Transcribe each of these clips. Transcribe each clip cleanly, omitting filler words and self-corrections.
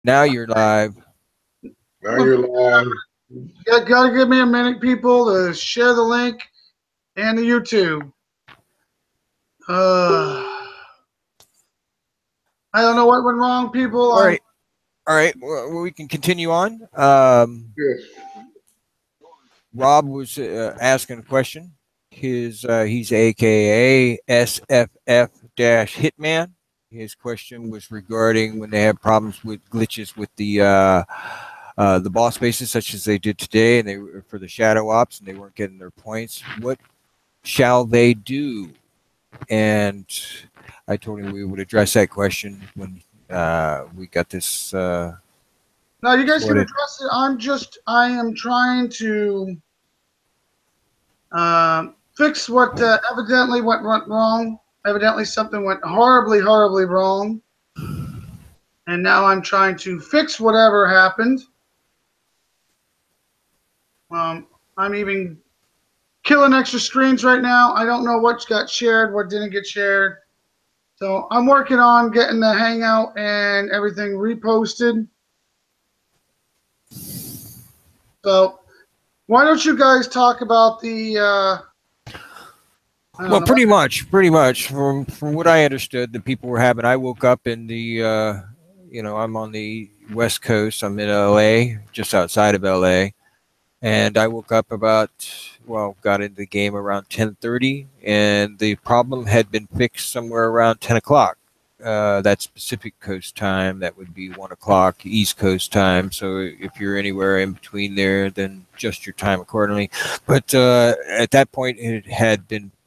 Now you're live. Now you're live. Gotta give me a minute, people, to share the link and the YouTube. Uh, I don't know what went wrong, people. All right. All right. Well, we can continue on. Yes. Rob was asking a question. He's AKA SFF Hitman. His question was regarding when they have problems with glitches with the boss bases, such as they did today, and they were for the shadow ops, and they weren't getting their points. What shall they do? And I told him we would address that question when we got this No, you guys can sorted. address it. I am trying to fix what evidently went wrong. Evidently, something went horribly, horribly wrong. And now I'm trying to fix whatever happened. I'm even killing extra screens right now. I don't know what got shared, what didn't get shared. So I'm working on getting the Hangout and everything reposted. So why don't you guys talk about the? Well, pretty much from what I understood, the people were having. I woke up in the, I'm on the West Coast. I'm in LA, just outside of LA, and I woke up got into the game around 10:30, and the problem had been fixed somewhere around 10 o'clock. That's Pacific Coast time. That would be 1 o'clock East Coast time. So if you're anywhere in between there, then adjust your time accordingly. But at that point,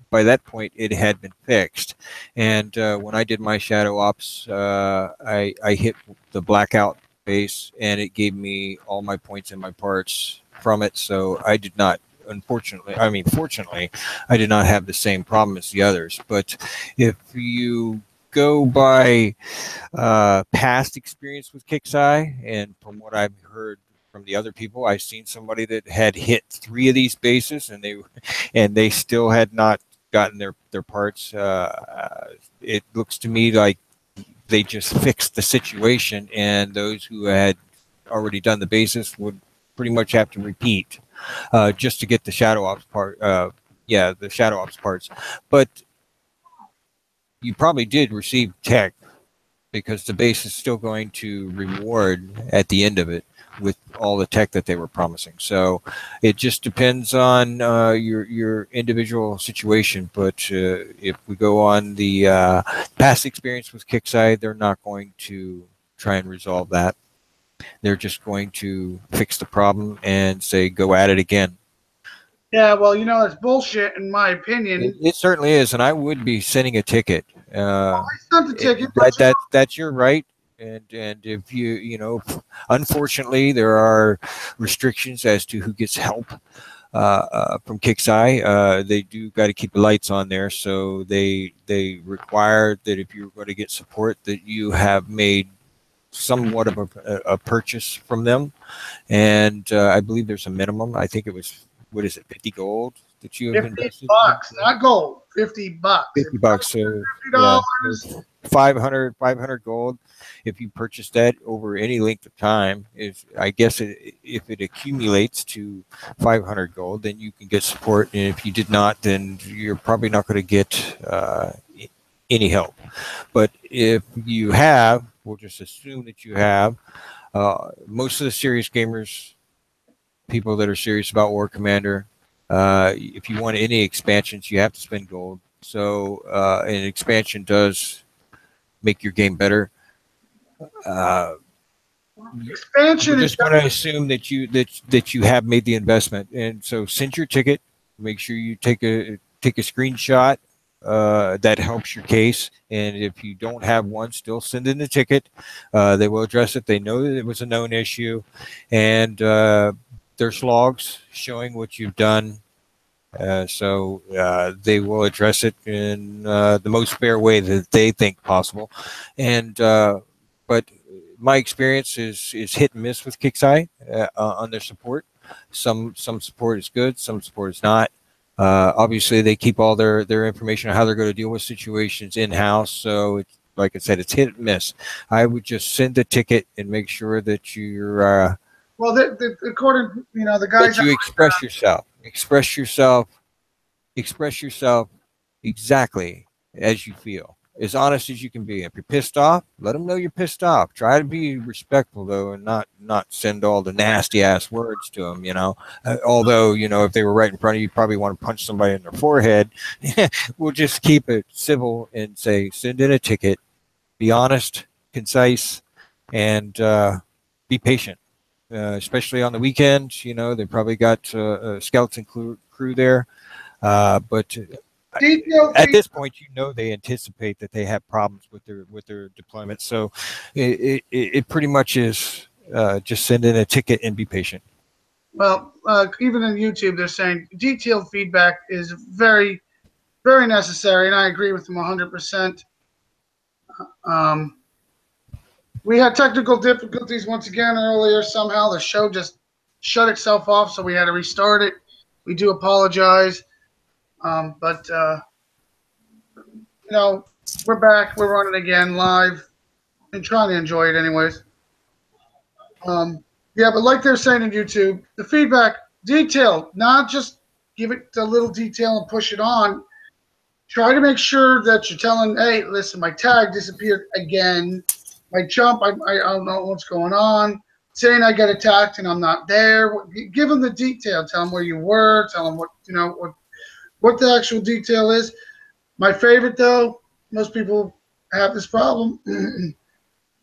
by that point, it had been fixed. And when I did my shadow ops, I hit the blackout base, and it gave me all my points and my parts from it. So I did not. Fortunately, I did not have the same problem as the others. But if you go by past experience with Kixeye, and from what I've heard from the other people, I've seen somebody that had hit 3 of these bases, and they still had not gotten their parts. It looks to me like they just fixed the situation, and those who had already done the bases would pretty much have to repeat just to get the shadow ops part. The shadow ops parts, but you probably did receive tech because the base is still going to reward at the end of it with all the tech that they were promising. So it just depends on your individual situation. But if we go on the past experience with Kixeye, they're not going to try and resolve that. They're just going to fix the problem and say, go at it again. Yeah, well, that's bullshit in my opinion. It certainly is, and I would be sending a ticket. It's not the ticket, but That's your right, and if unfortunately, there are restrictions as to who gets help from Kixeye. They do got to keep the lights on there, so they require that if you're going to get support, that you have made somewhat of a purchase from them, and I believe there's a minimum. I think it was, what is it, 50 gold that you have invested? $50, not gold. $50. $50. So $50. 500 gold. If you purchase that over any length of time, if it accumulates to 500 gold, then you can get support. And if you did not, then you're probably not going to get any help. But if you have, we'll just assume that you have. Most of the serious gamers, people that are serious about War Commander, if you want any expansions, you have to spend gold. So an expansion does make your game better. Expansion is going to assume that you have made the investment, and so send your ticket. Make sure you take a screenshot. That helps your case. And if you don't have one, still send in the ticket. They will address it. They know that it was a known issue, and there's logs showing what you've done. So they will address it in the most fair way that they think possible. And but my experience is hit and miss with Kixeye on their support. Some support is good, some support is not. Obviously, they keep all their information on how they're going to deal with situations in house. So like I said, it's hit and miss. I would just send a ticket and make sure that you're Well, according, the guys. that you express yourself exactly as you feel, as honest as you can be. If you're pissed off, let them know you're pissed off. Try to be respectful though, and not send all the nasty ass words to them. Although if they were right in front of you, probably want to punch somebody in their forehead. We'll just keep it civil and say, send in a ticket, be honest, concise, and be patient. Especially on the weekends, they probably got a skeleton crew there. But at this point, they anticipate that they have problems with their deployment. So it pretty much is just send in a ticket and be patient. Well, even in YouTube, they're saying detailed feedback is very, very necessary, and I agree with them 100%. We had technical difficulties once again earlier. Somehow the show just shut itself off, so we had to restart it. We do apologize. But we're back. We're running again live and trying to enjoy it anyways. Yeah, but like they're saying in YouTube, the feedback, detailed, not just give it a little detail and push it on. Try to make sure that you're telling, hey, listen, my tag disappeared again. My jump, I don't know what's going on. Saying I got attacked and I'm not there. Give them the detail. Tell them where you were. Tell them what the actual detail is. My favorite, though, most people have this problem.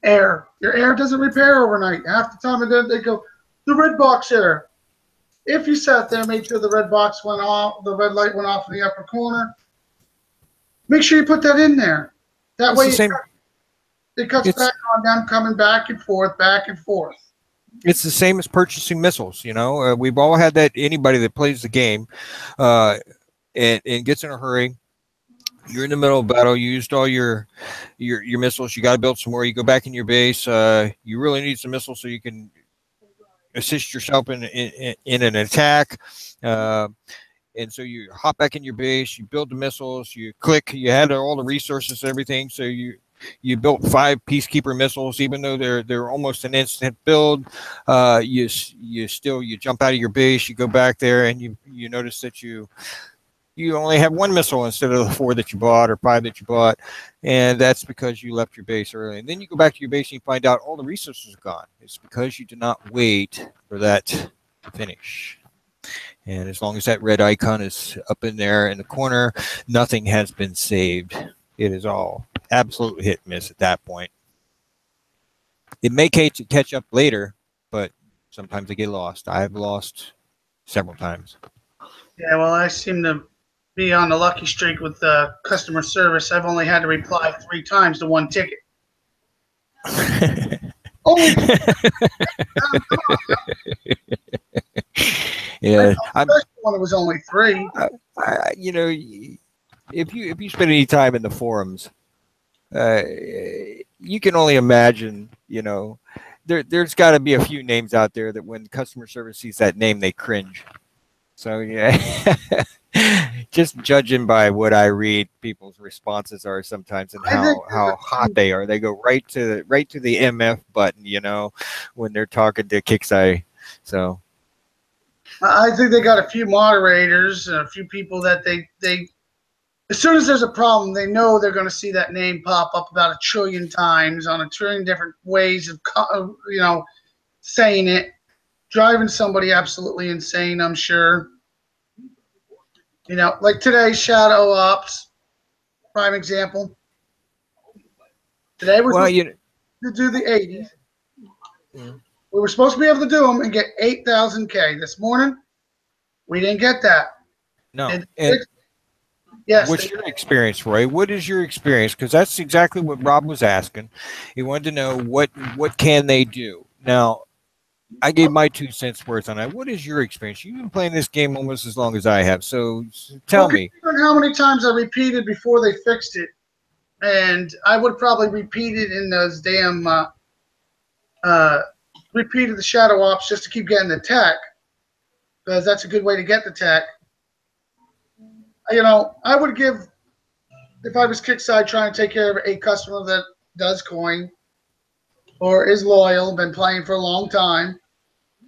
Air. Your air doesn't repair overnight. Half the time they go, the red box error. If you sat there and made sure the red box went off, the red light went off in the upper corner, make sure you put that in there. That way it cuts back on them coming back and forth, back and forth. It's the same as purchasing missiles. We've all had that. Anybody that plays the game and gets in a hurry, you're in the middle of battle, you used all your missiles, you got to build some more, you go back in your base, you really need some missiles so you can assist yourself in an attack, and so you hop back in your base, you build the missiles, you had all the resources and everything, so you built 5 peacekeeper missiles, even though they're almost an instant build. You jump out of your base, you go back there, and you notice that you only have 1 missile instead of the 4 that you bought or 5 that you bought, and that's because you left your base early. And then you go back to your base and you find out all the resources are gone. It's because you did not wait for that to finish. And as long as that red icon is up in there in the corner, nothing has been saved. It is all absolute hit and miss at that point. It may catch up later, but sometimes they get lost. I've lost several times. Yeah, well, I seem to be on the lucky streak with customer service. I've only had to reply 3 times to 1 ticket. Yeah, when it was only 3. If you spend any time in the forums, you can only imagine. There's got to be a few names out there that when customer service sees that name, they cringe. So yeah, just judging by what I read, people's responses are sometimes and how hot they are. They go right to the MF button, when they're talking to Kixeye. So I think they got a few moderators and a few people that they as soon as there's a problem, they know they're going to see that name pop up about 1 trillion times on 1 trillion different ways of saying it, driving somebody absolutely insane, I'm sure. Like today, Shadow Ops, prime example. Today we're supposed to do the 80s. Yeah. We were supposed to be able to do them and get 8,000K. This morning, we didn't get that. No. Yes. What's your experience, Roy? What is your experience? Because that's exactly what Rob was asking. He wanted to know what can they do. Now, I gave my 2 cents worth on that. What is your experience? You've been playing this game almost as long as I have, so tell me. How many times I repeated before they fixed it, and I would probably repeat it in those damn repeated the Shadow Ops just to keep getting the tech, because that's a good way to get the tech. I would give if I was Kickside trying to take care of a customer that does coin or is loyal, been playing for a long time,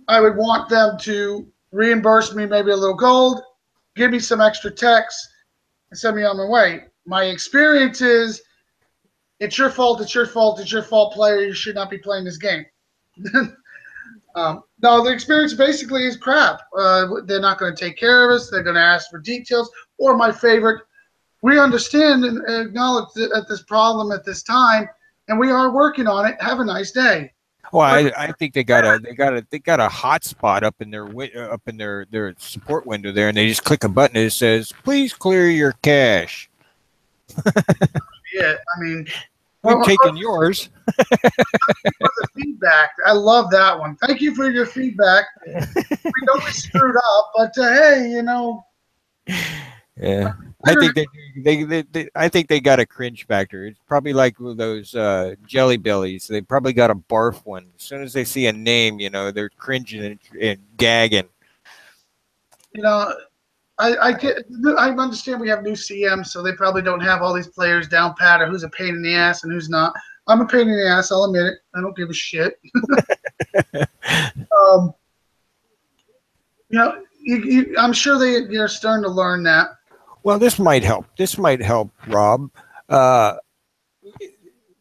I would want them to reimburse me maybe a little gold, give me some extra text, and send me on my way. My experience is, it's your fault, it's your fault, it's your fault, player. You should not be playing this game. No, the experience basically is crap. They're not going to take care of us. They're going to ask for details. Or my favorite, we understand and acknowledge that this problem at this time, and we are working on it. Have a nice day. Well, I think they got a hotspot up in their support window there, and they just click a button and it says, "Please clear your cache." Yeah, I mean, We're taking yours. the feedback. I love that one. Thank you for your feedback. We know we screwed up, but hey, you know. Yeah, I think they got a cringe factor. It's probably like those Jelly Bellies. They probably got a barf one. As soon as they see a name, you know, they're cringing and gagging. You know, I understand we have new CMs, so they probably don't have all these players down pat or who's a pain in the ass and who's not. I'm a pain in the ass. I'll admit it. I don't give a shit. You know, I'm sure they're starting to learn that. Well, this might help. This might help, Rob.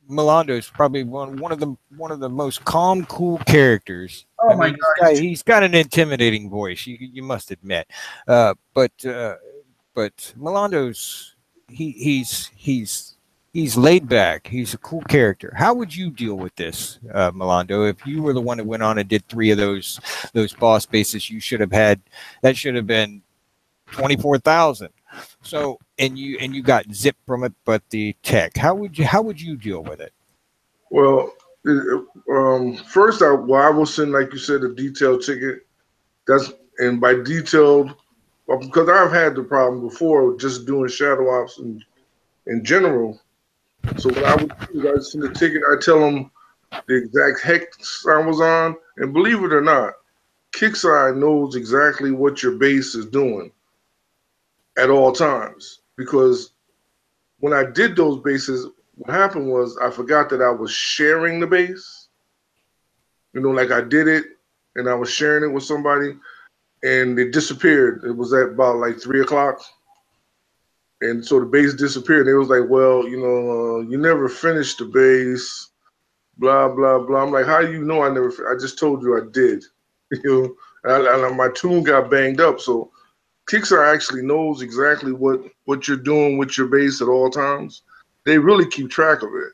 Melando's probably one of the most calm, cool characters. Oh my God! He's got an intimidating voice. You must admit. But Melando's he's laid back. He's a cool character. How would you deal with this, Melando, if you were the one that went on and did 3 of those boss bases? You should have had that. Should have been 24,000. So and you got zipped from it, but the tech. How would you deal with it? Well, first I will send, like you said, a detailed ticket. And by detailed, because I've had the problem before just doing shadow ops in general. So what I would do is I send a ticket. I tell them the exact hex I was on, and believe it or not, Kickside knows exactly what your base is doing at all times, because when I did those bases, what happened was I forgot that I was sharing the base. You know, like I did it and I was sharing it with somebody and it disappeared. It was at about like 3 o'clock. And so the base disappeared. It was like, well, you know, you never finished the base, blah, blah, blah. I'm like, how do you know I never, I just told you I did. You know, and my tune got banged up. So Kickstarter actually knows exactly what you're doing with your base at all times. They really keep track of it.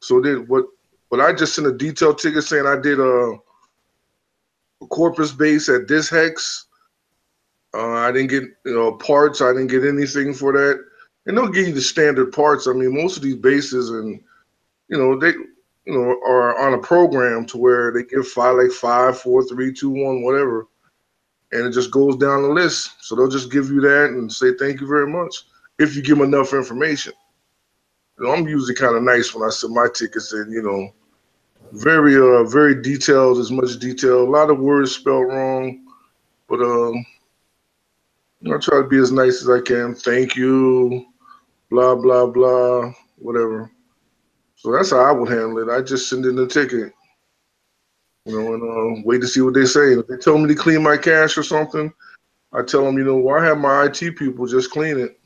So then what I just sent a detailed ticket saying I did a corpus base at this hex. I didn't get parts. I didn't get anything for that. And they'll give you the standard parts. I mean, most of these bases and they are on a program to where they give 5, 4, 3, 2, 1, whatever. And it just goes down the list. So they'll just give you that and say thank you very much if you give them enough information. You know, I'm usually kind of nice when I send my tickets in, very very detailed, as much detail. A lot of words spelled wrong, but I try to be as nice as I can. Thank you, blah, blah, blah, whatever. So that's how I would handle it. I just send in the ticket. And wait to see what they say. If they tell me to clean my cache or something, I tell them, well, I have my IT people just clean it.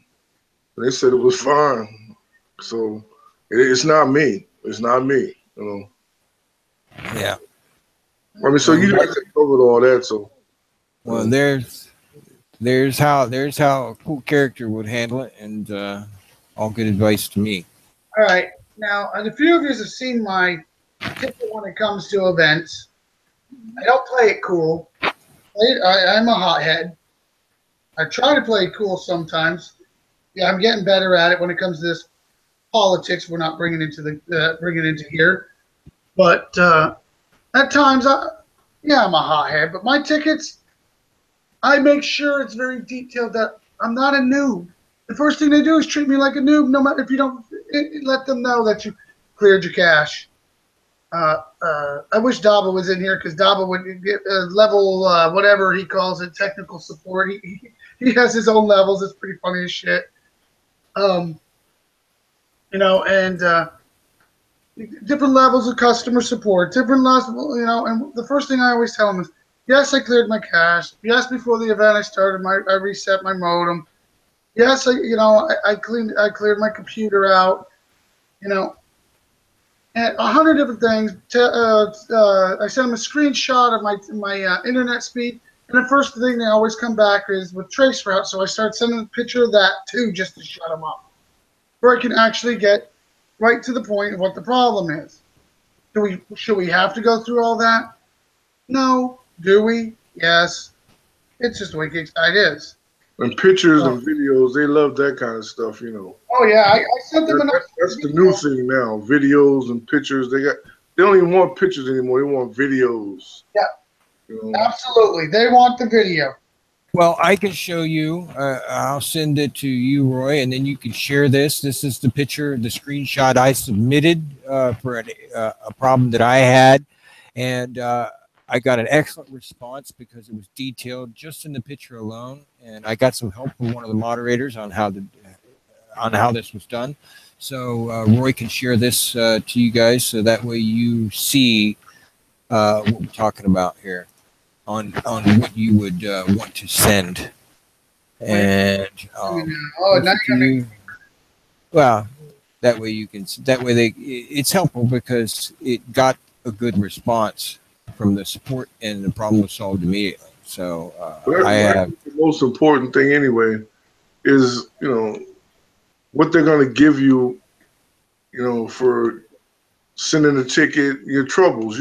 And they said it was fine. So it's not me. It's not me, Yeah. I mean, so you guys have covered all that. So. Well, there's how a cool character would handle it, and all good advice to me. All right. Now, a few of you have seen my ticket when it comes to events. I don't play it cool. I'm a hothead. I try to play it cool sometimes. Yeah, I'm getting better at it when it comes to this politics. We're not bringing into here, but at times, I'm a hothead. But my tickets, I make sure it's very detailed that I'm not a noob. The first thing they do is treat me like a noob, no matter if you don't let them know that you cleared your cache. I wish Daba was in here because Daba would get level whatever he calls it, technical support. He has his own levels. It's pretty funny as shit. and different levels of customer support, different levels, and the first thing I always tell them is, yes, I cleared my cache. Yes, before the event I started, I reset my modem. Yes, I cleared my computer out, and 100 different things. I sent them a screenshot of my internet speed, and the first thing they always come back is with traceroute. So I start sending a picture of that too, just to shut them up, where I can actually get right to the point of what the problem is. Should we have to go through all that? No. Do we? Yes. It's just the way Kickside is. And pictures and videos, they love that kind of stuff, Oh yeah, I sent them That's the new thing now. Videos and pictures. They don't even want pictures anymore. They want videos. Yeah. Absolutely. They want the video. Well, I can show you. I'll send it to you, Roy, and then you can share this. This is the picture, the screenshot I submitted for a problem that I had. And I got an excellent response because it was detailed just in the picture alone. And I got some help from one of the moderators on how this was done. So Roy can share this to you guys, so that way you see what we're talking about here on what you would want to send. And well, that way you can. That way it's helpful because it got a good response from the support, and the problem was solved immediately. So I have the most important thing anyway is what they're going to give you, for sending a ticket, your troubles.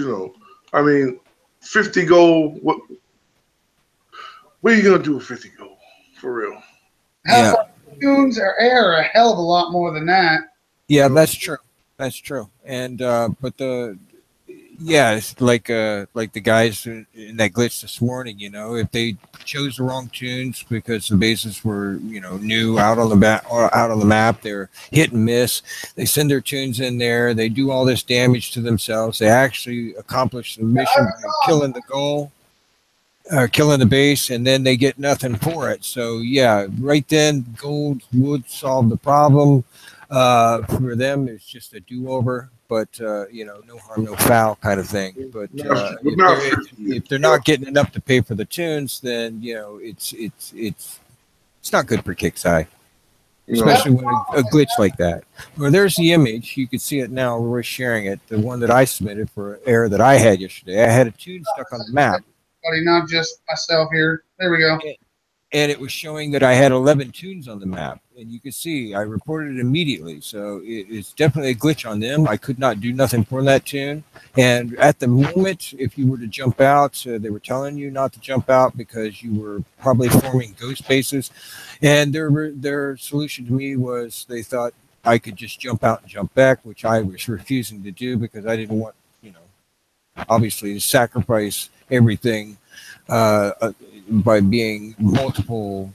I mean, 50 gold. What are you going to do with 50 gold for real? Yeah, tunes or air a hell of a lot more than that. Yeah, that's true. That's true. And but it's like the guys in that glitch this morning, if they chose the wrong tunes because the bases were, new out on the map, they're hit and miss. They send their tunes in there. They do all this damage to themselves. They actually accomplish the mission by killing the goal, killing the base, and then they get nothing for it. So yeah, right then gold would solve the problem. For them, it's just a do-over. But no harm, no foul kind of thing. But if they're not getting enough to pay for the tunes, then it's not good for Kickside, especially when a glitch like that. Well, there's the image. You can see it now. We're sharing it. The one that I submitted for an error that I had yesterday. I had a tune stuck on the map. Not just myself here. There we go. And it was showing that I had 11 tunes on the map. And you can see I reported it immediately. So it's definitely a glitch on them. I could not do nothing for that tune. And at the moment, if you were to jump out, they were telling you not to jump out because you were probably forming ghost bases. And their solution to me was they thought I could just jump out and jump back, which I was refusing to do because I didn't want, obviously to sacrifice everything by being multiple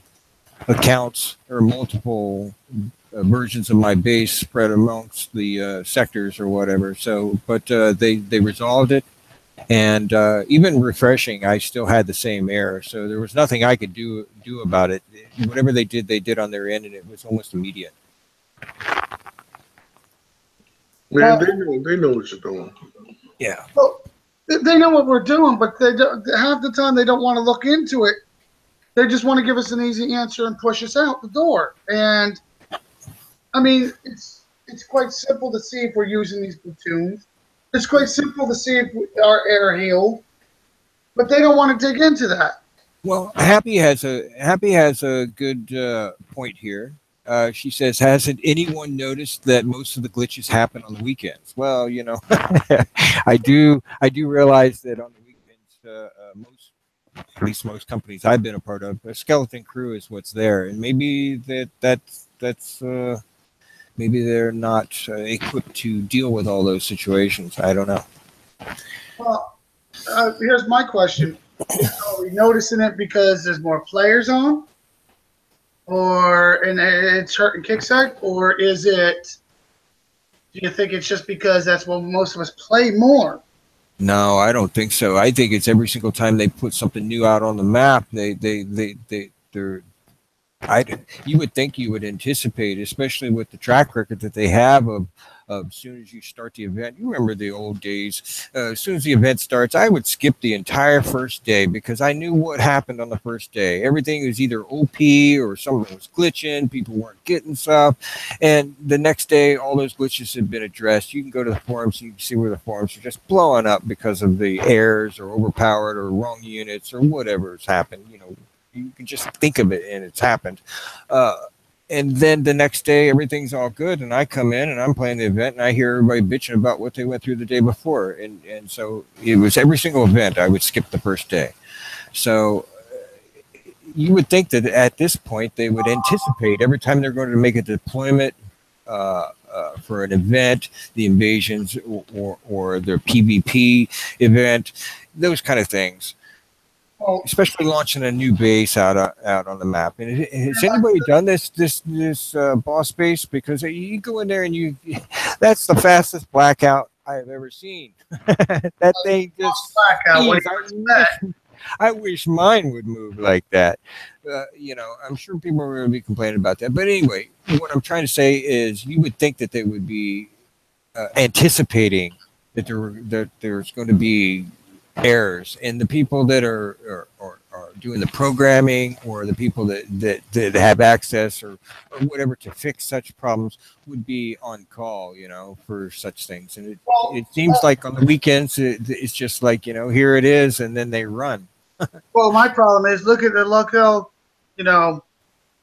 accounts or multiple versions of my base spread amongst the sectors or whatever. So, but they resolved it, and even refreshing, I still had the same error. So there was nothing I could do about it. Whatever they did on their end, and it was almost immediate. Man, they know what you're doing. Yeah. Well, they know what we're doing, but they don't, half the time they don't want to look into it. They just want to give us an easy answer and push us out the door. And I mean, it's quite simple to see if we're using these platoons. It's quite simple to see if our air healed, but they don't want to dig into that. Well, Happy has a good point here. She says, hasn't anyone noticed that most of the glitches happen on the weekends? Well, I do realize that on the weekends, at least most companies I've been a part of, a skeleton crew is what's there, and maybe that's maybe they're not equipped to deal with all those situations. I don't know. Well, here's my question: are we noticing it because there's more players on? And it's hurting Kickside, or is it? Do you think it's just because that's what most of us play more? No, I don't think so. I think it's every single time they put something new out on the map, they're you would think you would anticipate, especially with the track record that they have of as soon as you start the event. You remember the old days. As soon as the event starts, I would skip the entire first day because I knew what happened on the first day. Everything was either OP or something was glitching. People weren't getting stuff. And the next day, all those glitches had been addressed. You can go to the forums, you can see where the forums are just blowing up because of the errors or overpowered or wrong units or whatever has happened. You can just think of it and it's happened. And then the next day, everything's all good. And I come in and I'm playing the event and I hear everybody bitching about what they went through the day before. And so it was every single event I would skip the first day. So you would think that at this point they would anticipate every time they're going to make a deployment for an event, the invasions or their PvP event, those kind of things. Especially launching a new base out on the map. And has anybody done this boss base? Because you go in there and that's the fastest blackout I've ever seen. That thing just I wish mine would move like that. I'm sure people are going to be complaining about that. But anyway, what I'm trying to say is you would think that they would be anticipating that there's going to be errors, and the people that are doing the programming or the people that have access or whatever to fix such problems would be on call, for such things. And it seems like on the weekends it's just like, here it is, and then they run. Well, my problem is look how,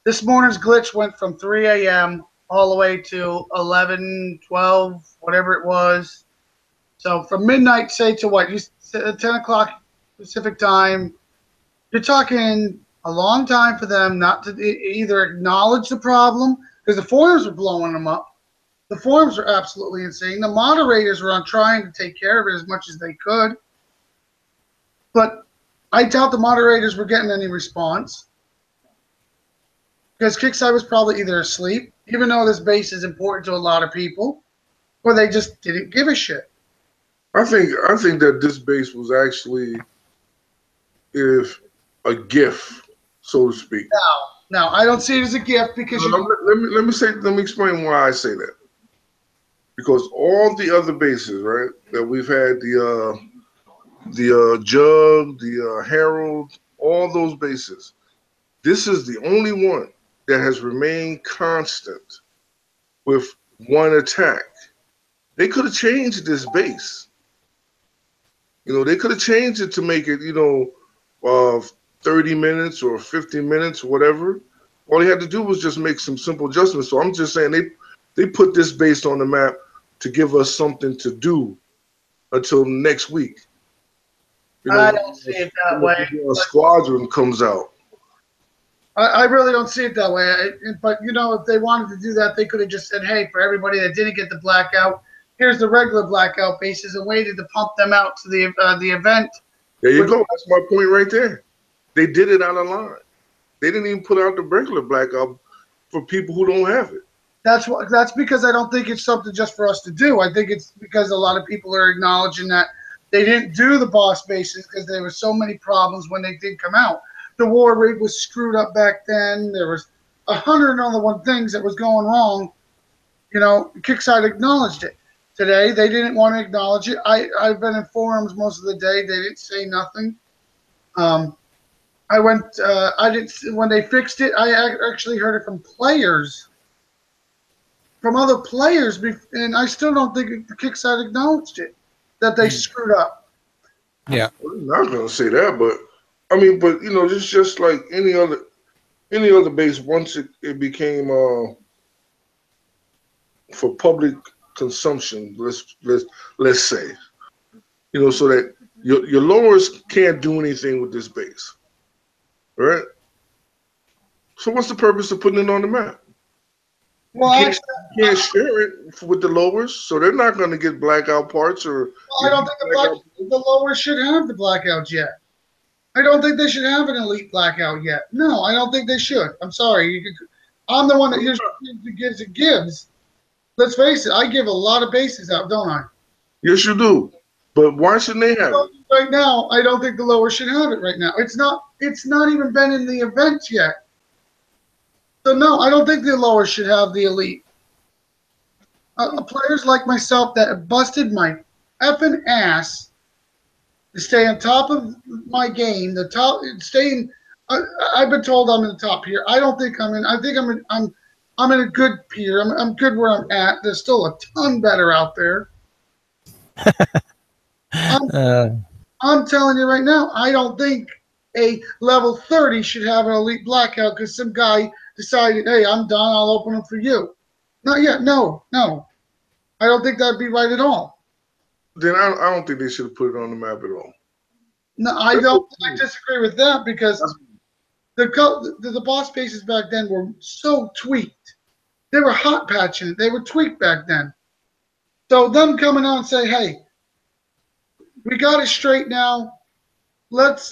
this morning's glitch went from 3 a.m. all the way to 11, 12, whatever it was. So from midnight, say to what? 10 o'clock Pacific time, you're talking a long time for them not to either acknowledge the problem, because the forums were blowing them up. The forums were absolutely insane. The moderators were on trying to take care of it as much as they could. But I doubt the moderators were getting any response, because Kickside was probably either asleep, even though this base is important to a lot of people, or they just didn't give a shit. I think that this base was actually a gift, so to speak. No, I don't see it as a gift because let me explain why I say that. Because all the other bases, right, that we've had, the Jug, the Herald, all those bases, this is the only one that has remained constant with one attack. They could have changed this base. They could have changed it to make it, 30 minutes or 50 minutes or whatever. All they had to do was just make some simple adjustments. So I'm just saying they put this base on the map to give us something to do until next week. I don't see it that way. Squadron comes out. I really don't see it that way. But, if they wanted to do that, they could have just said, hey, for everybody that didn't get the blackout, here's the regular blackout bases, and waited to pump them out to the event. There you go. That's my point right there. They did it out of line. They didn't even put out the regular blackout for people who don't have it. That's because I don't think it's something just for us to do. I think it's because a lot of people are acknowledging that they didn't do the boss bases because there were so many problems when they did come out. The war rig was screwed up back then. There was 100 other one things that was going wrong. Kickside acknowledged it. Today, they didn't want to acknowledge it. I've been in forums most of the day. They didn't say nothing. When they fixed it, I actually heard it from other players, and I still don't think the Kickside acknowledged it, that they screwed up. Yeah. I'm not going to say that, but it's just like any other base, once it became for public consumption, let's say, so that your lowers can't do anything with this base, right? So what's the purpose of putting it on the map? Well, you can't share it with the lowers, so they're not going to get blackout parts. I don't think the lowers should have the blackouts yet. I don't think they should have an elite blackout yet. No, I don't think they should. I'm sorry. I'm the one that gives it gives. Let's face it, I give a lot of bases out, don't I? Yes, you do. But why shouldn't they have it? Right now, I don't think the lower should have it right now. It's not even been in the event yet. So no, I don't think the lower should have the elite. Players like myself that have busted my effing ass to stay on top of my game, the top, staying. I've been told I'm in the top here. I don't think I'm in. I think I'm in a good tier. I'm good where I'm at. There's still a ton better out there. I'm telling you right now, I don't think a level 30 should have an elite blackout because some guy decided, hey, I'm done. I'll open them for you. Not yet. No. I don't think that'd be right at all. Then I don't think they should have put it on the map at all. No, I don't. I disagree with that because the boss spaces back then were so tweaked. They were hot patching it. They were tweaked back then. So them coming out and say, hey, we got it straight now. Let's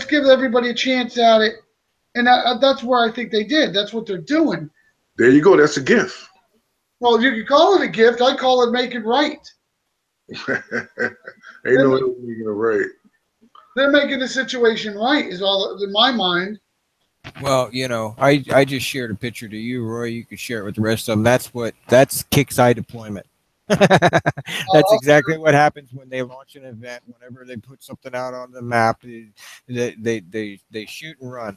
give everybody a chance at it. And that's where I think they did. That's what they're doing. There you go. That's a gift. Well, you could call it a gift. I call it make it right. Ain't no way making it right. They're making the situation right, is all in my mind. Well, I just shared a picture to you, Roy. You could share it with the rest of them. That's Kixeye deployment. That's exactly what happens when they launch an event. Whenever they put something out on the map, they shoot and run.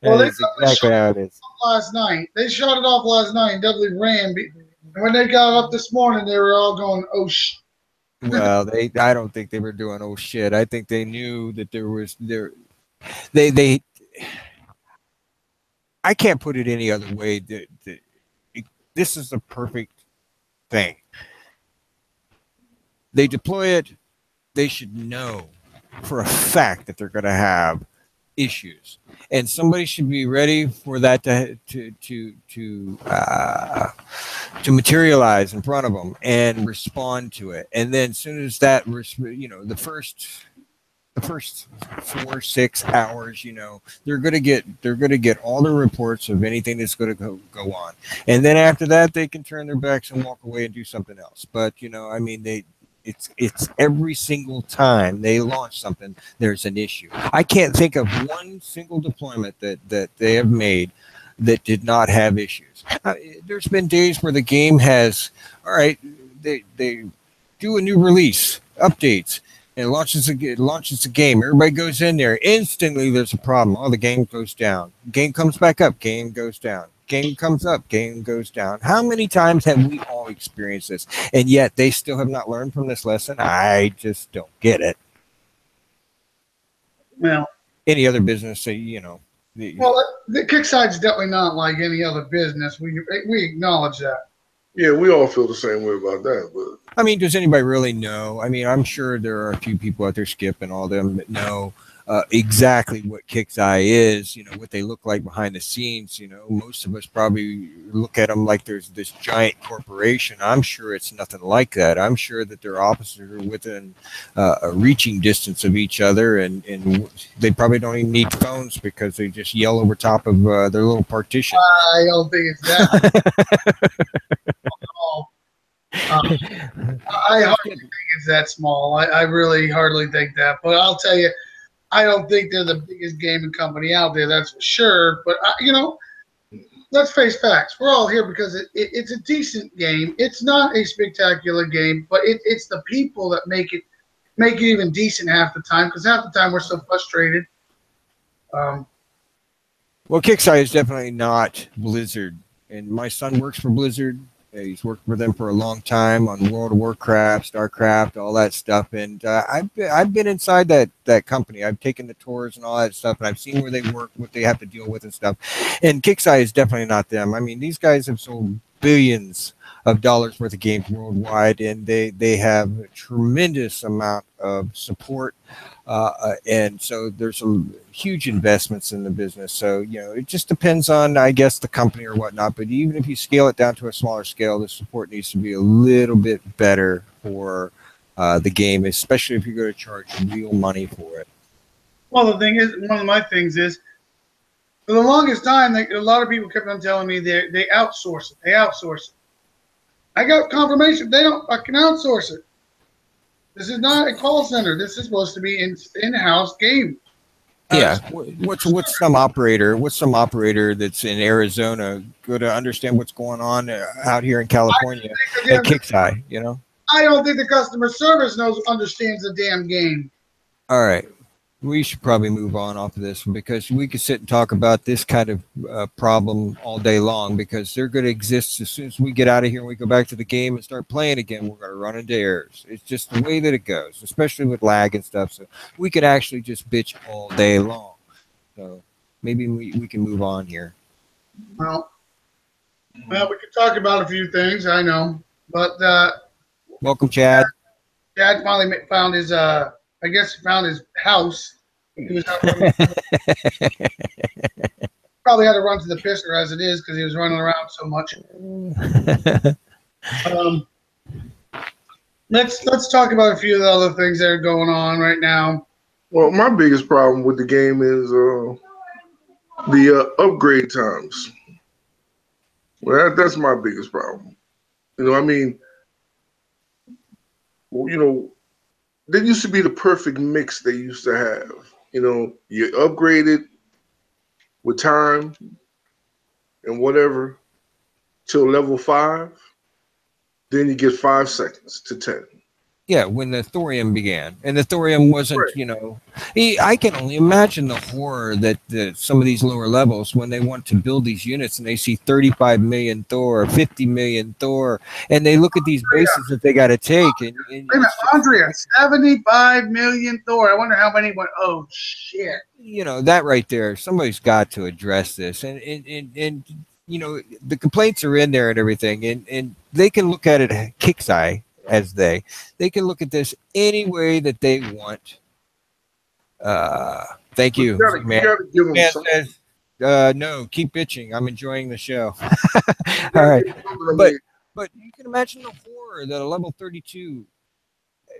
Well, that's exactly how it is. Last night, they shot it off last night and definitely ran. And when they got up this morning, they were all going, "Oh shit." Well, I don't think they were doing oh shit. I think they knew that they. I can't put it any other way. This is the perfect thing. They deploy it. They should know for a fact that they're going to have issues, and somebody should be ready for that to materialize in front of them and respond to it. And then as soon as that, the first 4-6 hours, they're going to get all the reports of anything that's going to go on. And then after that, they can turn their backs and walk away and do something else. But, it's every single time they launch something, there's an issue. I can't think of one single deployment that they have made that did not have issues. There's been days where the game has, all right, they do a new release, updates, and launches the game. Everybody goes in there. Instantly, there's a problem. Oh, the game goes down. Game comes back up. Game goes down. Game comes up. Game goes down. How many times have we all experienced this? And yet, they still have not learned from this lesson. I just don't get it. Well, any other business, well, the Kixeye's definitely not like any other business. We acknowledge that. Yeah, we all feel the same way about that. But I mean, does anybody really know? I mean, I'm sure there are a few people out there, Skip and all them, that know exactly what Kixeye is, what they look like behind the scenes. Most of us probably look at them like there's this giant corporation. I'm sure it's nothing like that. I'm sure that their offices are within a reaching distance of each other, and they probably don't even need phones because they just yell over top of their little partition. I don't think it's that. I hardly think it's that small. I really hardly think that. But I'll tell you, I don't think they're the biggest gaming company out there. That's for sure. But let's face facts. We're all here because it's a decent game. It's not a spectacular game, but it's the people that make it even decent half the time. Because half the time we're so frustrated. Well, Kixeye is definitely not Blizzard, and my son works for Blizzard. He's worked for them for a long time on World of Warcraft, StarCraft, all that stuff. And I've been inside that company. I've taken the tours and all that stuff, and I've seen where they work, what they have to deal with and stuff. And Kixeye is definitely not them. I mean, these guys have sold billions of dollars worth of games worldwide, and they have a tremendous amount of support. And so there's some huge investments in the business. So, it just depends on, I guess, the company or whatnot. But even if you scale it down to a smaller scale, the support needs to be a little bit better for the game, especially if you're going to charge real money for it. Well, the thing is, one of my things is, for the longest time, a lot of people kept on telling me they outsource it. They outsource it. I got confirmation they don't fucking outsource it. This is not a call center. This is supposed to be in-house game. Yeah. What's some operator? What's some operator that's in Arizona going to understand what's going on out here in California at Kixeye? You know. I don't think the customer service understands the damn game. All right. We should probably move on off of this because we could sit and talk about this kind of problem all day long because they're going to exist as soon as we get out of here and we go back to the game and start playing again. We're going to run into errors. It's just the way that it goes, especially with lag and stuff. So we could actually just bitch all day long. So maybe we can move on here. Well, we could talk about a few things, I know. But welcome, Chad. Chad finally found his I guess he found his house. He was probably had to run to the pisser as it is because he was running around so much. Let's talk about a few of the other things that are going on right now. Well, my biggest problem with the game is the upgrade times. Well, that's my biggest problem. You know, I mean, you know, there used to be the perfect mix they used to have. You know, you upgraded with time and whatever till level 5, then you get 5 seconds to 10. Yeah, when the thorium began, and the thorium wasn't, right. You know, I can only imagine the horror that some of these lower levels, when they want to build these units and they see 35 million Thor, 50 million Thor, and they look at these bases that they got to take. And wait a minute, Andrea, 75 million Thor. I wonder how many went, oh, shit. You know, that right there, somebody's got to address this. And you know, the complaints are in there and everything, and they can look at it Kixeye. As they can look at this any way that they want. Thank you. Man says, no, keep bitching. I'm enjoying the show. All right, but you can imagine the horror that a level 32.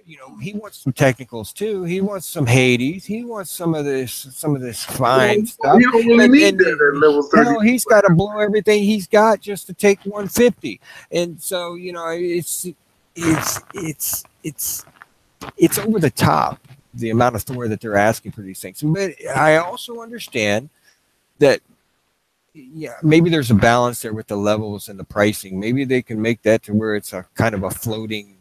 You know, he wants some technicals too. He wants some Hades. He wants some of this fine stuff. You don't really need that at level 30. You know, he's got to blow everything he's got just to take 150. And so, you know, it's over the top, the amount of Thor that they're asking for these things. But I also understand that, yeah, maybe there's a balance there with the levels and the pricing. Maybe they can make that to where it's a kind of a floating.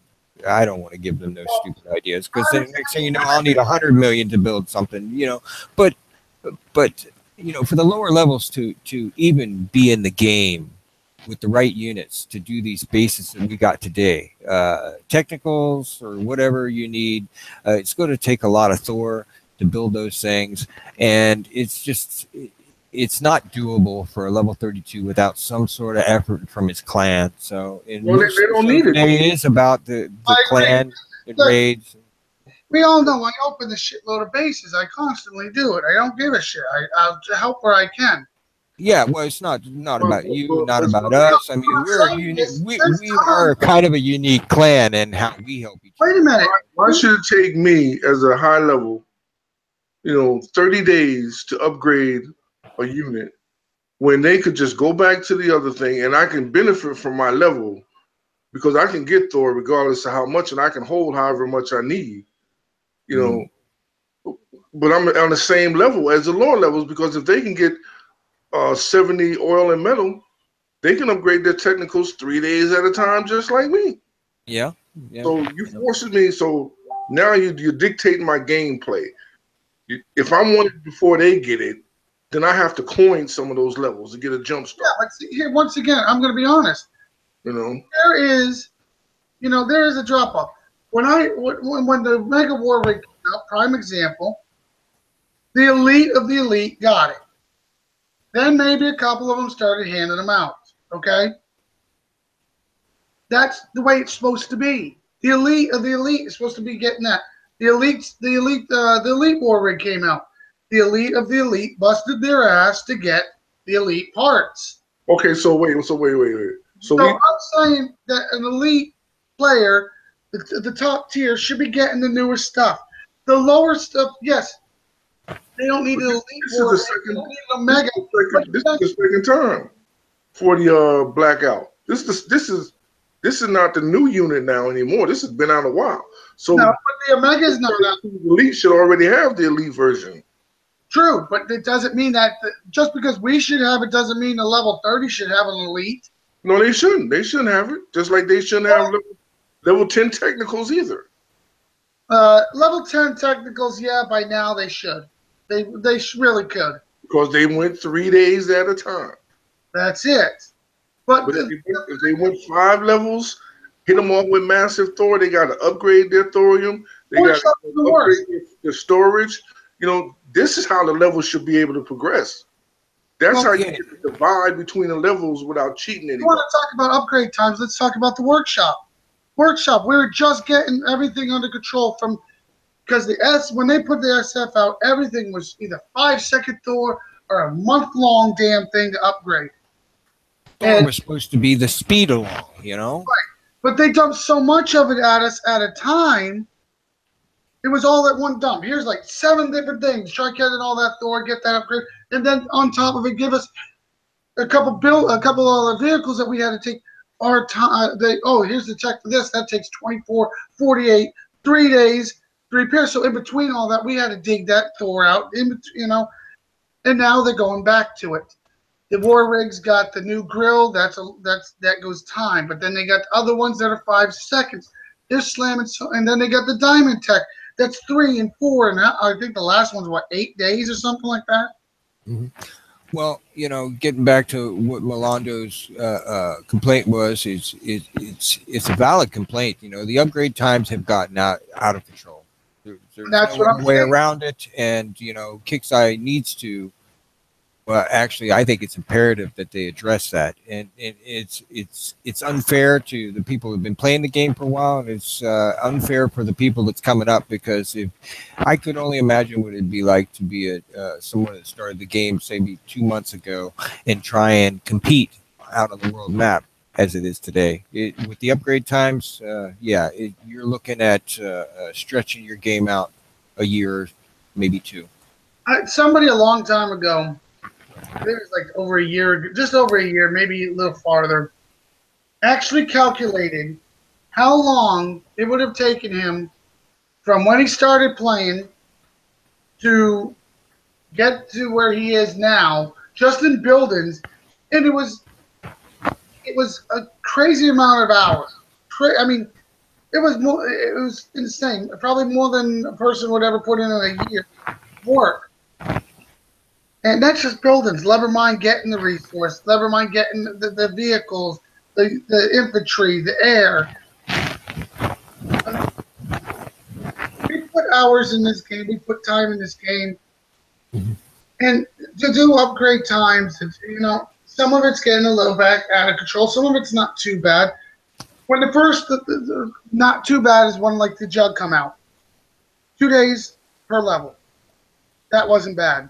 I don't want to give them those stupid ideas because then next thing you know, I'll need 100 million to build something, you know. But you know, for the lower levels to even be in the game with the right units to do these bases that we got today, technicals or whatever you need, it's going to take a lot of Thor to build those things, and it's not doable for a level 32 without some sort of effort from his clan. So they don't need it. It is about the clan and raids. We all know I open a shitload of bases. I constantly do it. I don't give a shit. I'll help where I can. Yeah, well, it's not about you, not about us. I mean, we are kind of a unique clan in how we help each other. Wait a minute. Why should it take me as a high level, you know, 30 days to upgrade a unit when they could just go back to the other thing and I can benefit from my level because I can get Thor regardless of how much and I can hold however much I need, you know. But I'm on the same level as the lower levels because if they can get 70 oil and metal, they can upgrade their technicals 3 days at a time, just like me. Yeah. So you forcing me. So now you're dictating my gameplay. If I want it before they get it, then I have to coin some of those levels to get a jump start. Yeah, but see, here once again, I'm going to be honest. You know, there is a drop off. When the Mega War Rig came out, prime example, the elite of the elite got it. Then maybe a couple of them started handing them out. Okay, that's the way it's supposed to be. The elite of the elite is supposed to be getting that. The elite war rig came out. The elite of the elite busted their ass to get the elite parts. Okay, so wait. So I'm saying that an elite player, the top tier, should be getting the newer stuff. The lower stuff, yes. They don't need an elite war. This is the second time for the blackout. This is not the new unit now anymore. This has been out a while. So no, but the Omega's not out. The elite should already have the elite version. True, but it doesn't mean that just because we should have it doesn't mean a level 30 should have an elite. No, they shouldn't. They shouldn't have it. Just like they shouldn't have level 10 technicals either. Level 10 technicals, yeah, by now they should. They really could. Because they went 3 days at a time. That's it. But if they went 5 levels, hit them all with massive Thor, they got to upgrade their thorium. They got to upgrade their storage. You know, this is how the levels should be able to progress. That's how you get the divide between the levels without cheating anyone. You want to talk about upgrade times? Let's talk about the workshop. Workshop, we were just getting everything under control because when they put the SF out, everything was either 5-second Thor or a month-long damn thing to upgrade. Thor was supposed to be the speed along, you know? Right. But they dumped so much of it at us at a time. It was all at one dump. Here's like 7 different things. Try getting all that Thor, get that upgrade, and then on top of it, give us a couple other vehicles that we had to take our time. Here's the check for this. That takes 24, 48, 3 days to repair. So in between all that, we had to dig that Thor out. And now they're going back to it. The War Rigs got the new grill. That goes time. But then they got the other ones that are 5 seconds. They're slamming. And then they got the Diamond Tech. That's 3 and 4, and I think the last one's 8 days or something like that. Mm-hmm. Well, getting back to what Melando's complaint was, it's a valid complaint. The upgrade times have gotten out of control. There's no way around it, and Kixeye needs to. Well, actually, I think it's imperative that they address that, and it's unfair to the people who've been playing the game for a while, and it's unfair for the people that's coming up, because if I could only imagine what it'd be like to be someone that started the game, say, 2 months ago, and try and compete out on the world map as it is today. With the upgrade times, you're looking at stretching your game out a year, maybe 2. Somebody a long time ago, it was like over a year, just over a year, maybe a little farther, actually calculated how long it would have taken him from when he started playing to get to where he is now, just in buildings, and it was a crazy amount of hours. It was insane. Probably more than a person would ever put in a year of work. And that's just buildings. Never mind getting the resource. Never mind getting the vehicles, the infantry, the air. We put hours in this game. We put time in this game. Mm-hmm. And to do upgrade times, some of it's getting a little back out of control. Some of it's not too bad. When the first, not too bad is when like the Jug come out. 2 days per level. That wasn't bad.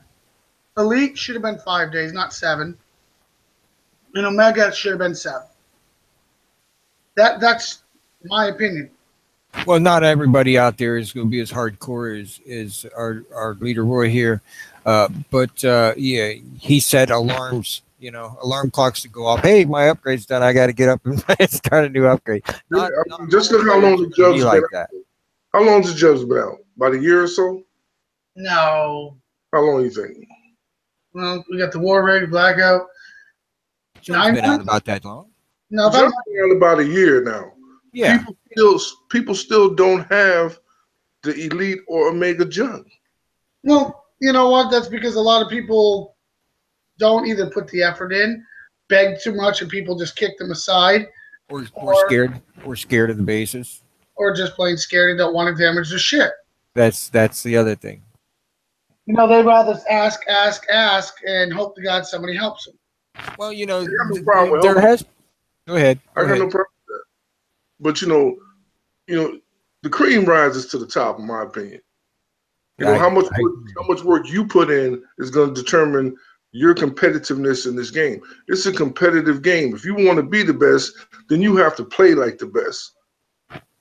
Elite should have been 5 days, not 7. And Omega should have been 7. That's my opinion. Well, not everybody out there is going to be as hardcore as our leader Roy here. But he set alarms, alarm clocks to go off. Hey, my upgrade's done. I got to get up and start a new upgrade. Just look how long the Jug's been out. How long has the Jug's been out? About a year or so? No. How long do you think? Well, we got the War Rig, Blackout. It's been out about that long. No, it's been out about a year now. Yeah. People still don't have the Elite or Omega Jug. Well, you know what? That's because a lot of people don't either put the effort in, beg too much, and people just kick them aside. Or scared of the bases. Or just plain scared and don't want to damage the shit. That's the other thing. They'd rather ask, and hope to God somebody helps them. Well, there has. Go ahead. I got no problem with that. But the cream rises to the top, in my opinion. How much work you put in is going to determine your competitiveness in this game. It's a competitive game. If you want to be the best, then you have to play like the best.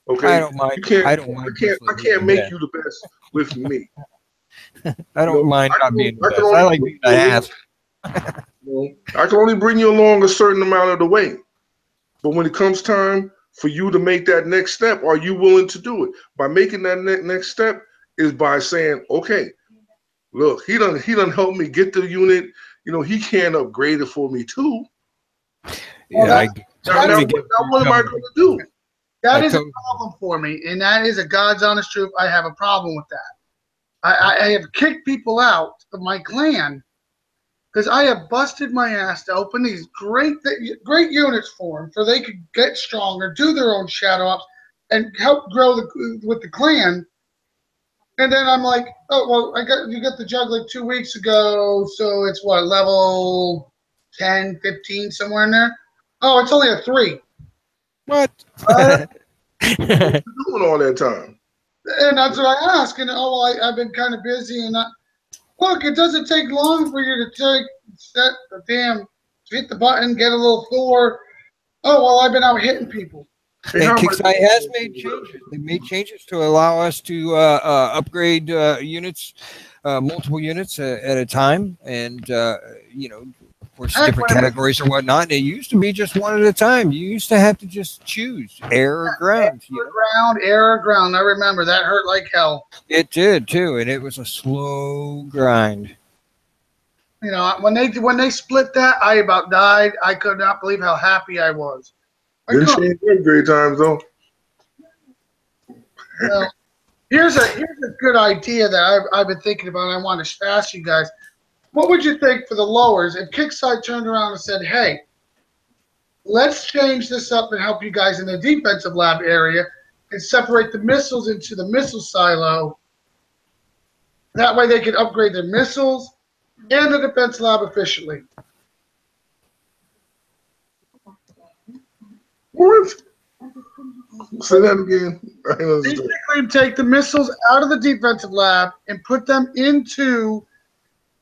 Okay. I don't mind. I can't make you the best with me. I don't mind not being the best. I like being the ass. I can only bring you along a certain amount of the way. But when it comes time for you to make that next step, are you willing to do it? By making that next step is by saying, okay, look, he done helped me get the unit. You know, he can't upgrade it for me too. Yeah, Well, I Now, totally get what am I going to do? That I is a totally- problem for me, and that is a God's honest truth. I have a problem with that. I have kicked people out of my clan because I have busted my ass to open these great units for them, so they could get stronger, do their own shadow ops, and help grow with the clan. And then I'm like, oh well, you got the jug like 2 weeks ago, so it's what, level 10, 15, somewhere in there. Oh, it's only a 3. What? Uh, Doing all that time. And that's what I ask. And I've been kind of busy. And look, it doesn't take long for you to hit the button, get a little Thor. Oh well, I've been out hitting people. Hey, how And much- Kixeye has made changes. They made changes to allow us to upgrade units, multiple units at a time, and you know, of course, Heck, different when I- categories or whatnot. And it used to be just one at a time. You used to have to just choose air or ground. You know? Air, ground. I remember that hurt like hell. It did too, and it was a slow grind. You know, when they split that, I about died. I could not believe how happy I was. I Didn't couldn't. change the upgrade times though. Well, here's a good idea that I've been thinking about. And I want to ask you guys, what would you think for the lowers if Kickside turned around and said, "Hey, let's change this up and help you guys in the defensive lab area and separate the missiles into the missile silo. That way, they can upgrade their missiles and the defense lab efficiently." What? Say that again. I didn't understand. Basically, take the missiles out of the defensive lab and put them into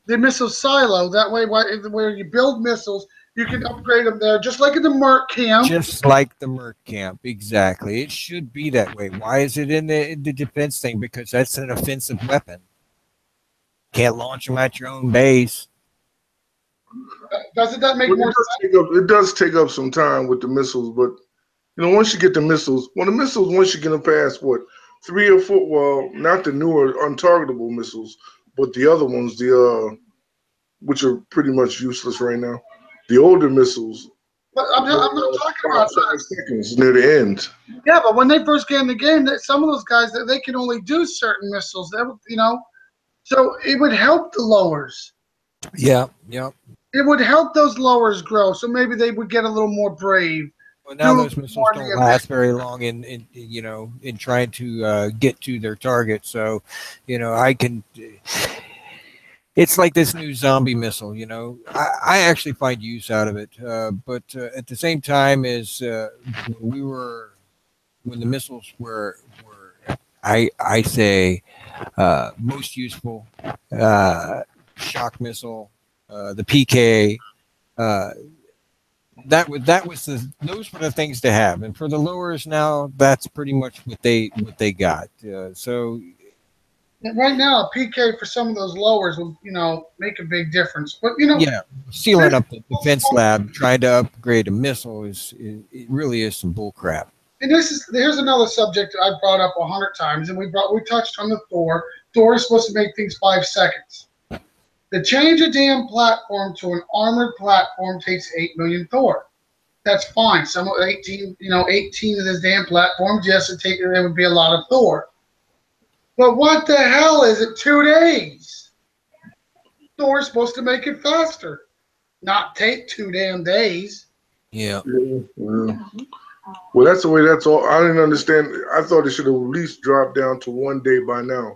the missile silo. That way, where you build missiles, you can upgrade them there, just like in the Merc camp. Just like the Merc camp, exactly. It should be that way. Why is it in the defense thing? Because that's an offensive weapon. Can't launch them at your own base. Doesn't that make Well, more sense? it does take up some time with the missiles, but you know, once you get the missiles, once you get them past what 3 or 4, well, not the newer untargetable missiles, but the other ones, which are pretty much useless right now. The older missiles. But I'm not talking about 5 seconds near the end. Yeah, but when they first get in the game, some of those guys they can only do certain missiles. You know, so it would help the lowers. Yeah, yeah. It would help those lowers grow, so maybe they would get a little more brave. Well, now Do those missiles more don't damage. last very long in you know, in trying to get to their target. So, you know, I can. It's like this new zombie missile. You know, I actually find use out of it, but at the same time, as when the missiles were I say most useful, shock missile, the PK. Those were the things to have, and for the lowers now, that's pretty much what they got. So Right now, a PK for some of those lowers will, make a big difference. But yeah, sealing up the defense lab, trying to upgrade a missile it really is some bull crap. and here's another subject I brought up 100 times, and we touched on the Thor. Thor is supposed to make things 5 seconds. To change a damn platform to an armored platform takes 8 million Thor. That's fine. Some 18 of this damn platforms, yes, it would be a lot of Thor. But what the hell is it? 2 days. Thor's supposed to make it faster, not take 2 damn days. Yeah. Well, that's the way. That's all. I didn't understand. I thought it should have at least dropped down to 1 day by now.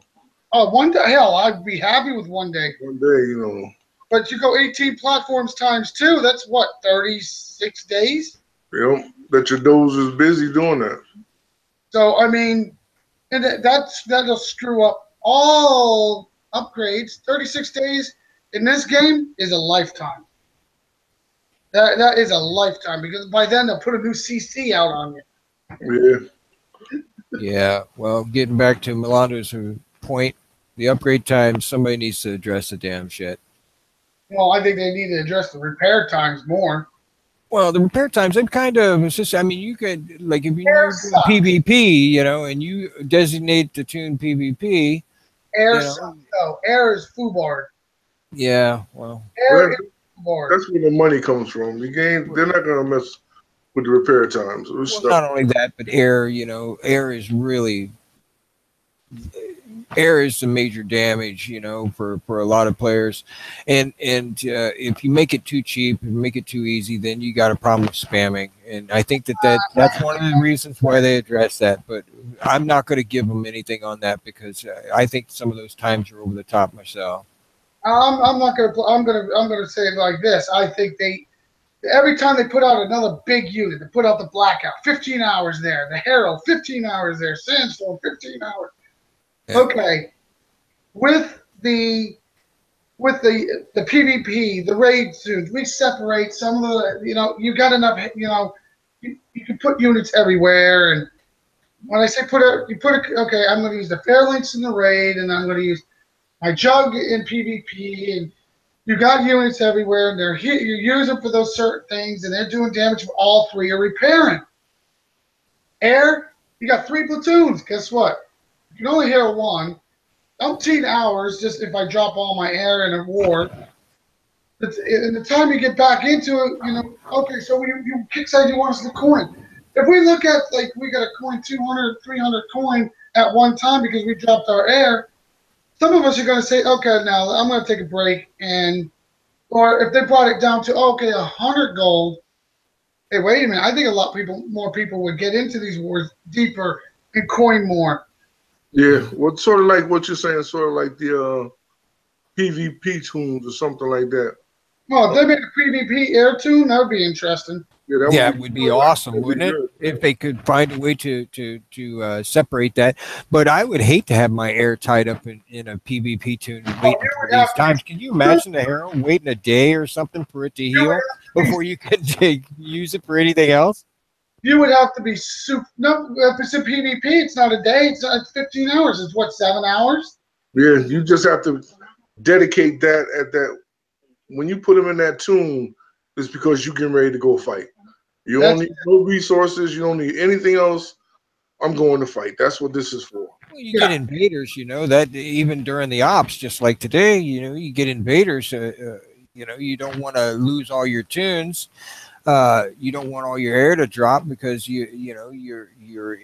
Oh, 1 day. Hell, I'd be happy with 1 day. 1 day, But you go 18 platforms times 2. That's what, 36 days? That your doze is busy doing that. So I mean, and that'll screw up all upgrades. 36 days in this game is a lifetime. That is a lifetime, because by then they'll put a new CC out on you. Yeah. Yeah. Well, getting back to Milando's point, the upgrade time, somebody needs to address the damn shit. Well, I think they need to address the repair times more. Well, the repair times, I'm kind of, it's just, I mean, you could, like, if you Repair know sucks. PvP, and you designate the tune PvP, Air you know, sucks, though. Air is FUBAR. yeah, well, Air is FUBAR. That's where the money comes from. The game, they're not gonna mess with the repair times. well, not only that, but air, you know, air is some major damage, you know, for a lot of players, and if you make it too cheap and make it too easy, then you got a problem with spamming. And I think that's one of the reasons why they address that. But I'm not going to give them anything on that because I think some of those times are over the top myself. I'm not gonna. I'm gonna say it like this. I think every time they put out another big unit, they put out the Blackout, 15 hours there, the Herald, 15 hours there, Sandstorm, 15 hours. Yeah. Okay, with the PvP, the raid suits, we separate some of the. You know, you got enough. You know, you can put units everywhere. And when I say okay, I'm going to use the Phalanx in the raid, and I'm going to use my Jug in PvP, and you got units everywhere, and they're here. You use them for those certain things, and they're doing damage for all three. You're repairing. Air, you got 3 platoons. Guess what? You can only hear one. 18 hours just if I drop all my air in a war. And the time you get back into it, you know, okay, so you kickside, you want us to coin. If we look at, like, we got to coin 200, 300 coin at one time because we dropped our air, some of us are going to say, okay, now I'm going to take a break. Or if they brought it down to, okay, 100 gold, hey, wait a minute, I think more people would get into these wars deeper and coin more. Yeah, well, sort of like what you're saying, sort of like the PvP tunes or something like that. Well, if they made a PvP air tune, that would be interesting. Yeah, it would be awesome, wouldn't it? If they could find a way to separate that. But I would hate to have my air tied up in a PvP tune waiting for these times. Can you imagine the Herald waiting a day or something for it to heal before you can use it for anything else? You would have to be super. No, if it's a PvP, it's not a day. It's 15 hours. It's what, 7 hours? Yeah, you just have to dedicate that at that. When you put them in that tune, it's because you're getting ready to go fight. You don't need no resources. You don't need anything else. I'm going to fight. That's what this is for. Well, you get invaders, you know, that even during the ops, just like today, you know, you get invaders. You know, you don't want to lose all your tunes. You don't want all your air to drop because you're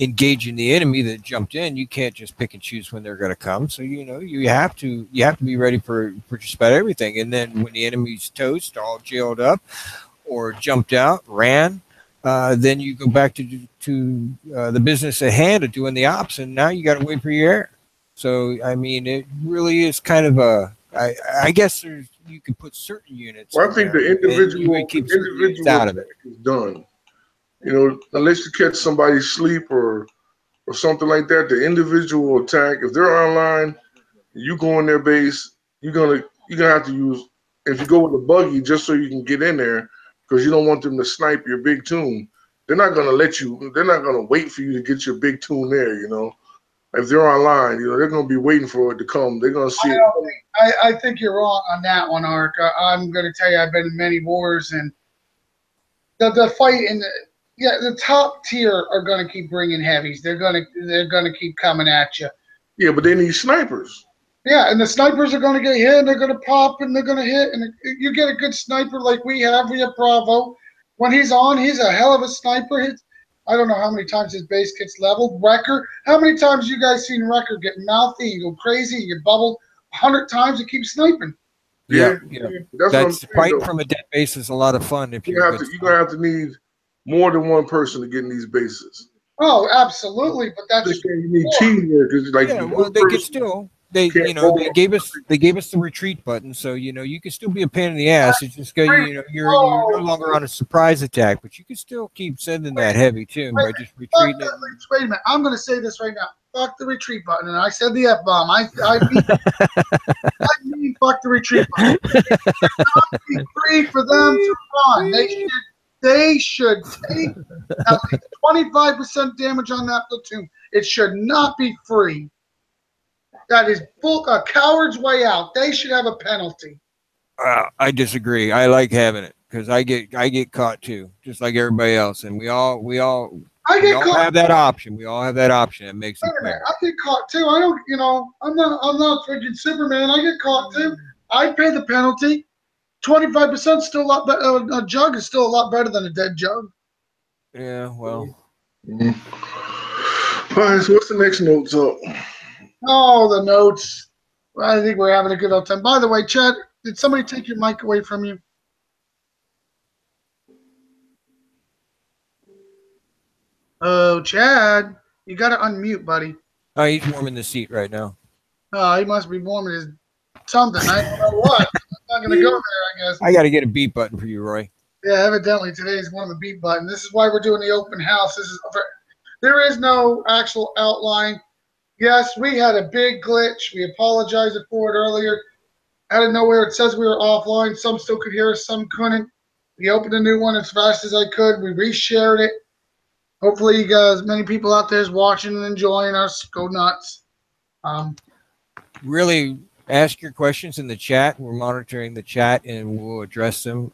engaging the enemy that jumped in. You can't just pick and choose when they're going to come. So you have to be ready for just about everything. And then when the enemy's toast, all jailed up or jumped out, ran, then you go back to the business at hand of doing the ops, and now you got to wait for your air. So I mean, it really is kind of a. I guess you can put certain units. Well, I think the individual out of it is done. You know, unless you catch somebody sleep or something like that, the individual attack. If they're online, you go in their base. You're gonna have to use. If you go with a buggy just so you can get in there, because you don't want them to snipe your big tune. They're not gonna let you. They're not gonna wait for you to get your big tune there. You know. If they're online, you know, they're going to be waiting for it to come. They're going to see it. I think you're wrong on that one, Ark. I'm going to tell you, I've been in many wars, and the fight in the top tier are going to keep bringing heavies. They're going to keep coming at you. Yeah, but they need snipers. Yeah, and the snipers are going to get hit, and they're going to pop, and they're going to hit. And you get a good sniper like we have Bravo. When he's on, he's a hell of a sniper. I don't know how many times his base gets leveled. Wrecker, how many times you guys seen Wrecker get mouthy and go crazy and get bubbled 100 times and keep sniping? Yeah. That's fighting from a dead base is a lot of fun. If you're gonna have to need more than one person to get in these bases. Oh, absolutely, but that's you need teamwork. Like well, they could still. They gave us the retreat button, so you can still be a pain in the ass. It's just you're no longer on a surprise attack, but you can still keep sending that heavy too by just retreating. Wait a minute, I'm going to say this right now. Fuck the retreat button, and I said the F-bomb. I mean fuck the retreat button. It should not be free for them to run. They should take at least 25% damage on that platoon. It should not be free. That is a coward's way out. They should have a penalty. I disagree. I like having it because I get caught too, just like everybody else, and we all. I We get all caught. have that option. We all have that option. It makes it Wait a minute, fair. I get caught too. I don't, I'm not freaking Superman. I get caught too. I pay the penalty. 25% still a lot better. A jug is still a lot better than a dead jug. Yeah, well, Mhm. All right, so what's the next notes up? Oh, the notes. I think we're having a good old time. By the way, Chad, did somebody take your mic away from you? Oh, Chad, you got to unmute, buddy. oh, he's warming the seat right now. Oh, he must be warming his something. I don't know what. I'm not going to go there, I guess. I got to get a beat button for you, Roy. Yeah, evidently today is one of the beat buttons. This is why we're doing the open house. There is no actual outline. Yes, we had a big glitch. We apologized for it earlier. Out of nowhere, it says we were offline. Some still could hear us, some couldn't. We opened a new one as fast as I could. We reshared it. Hopefully, you guys, many people out there is watching and enjoying us. Go nuts. Really ask your questions in the chat. We're monitoring the chat and we'll address them.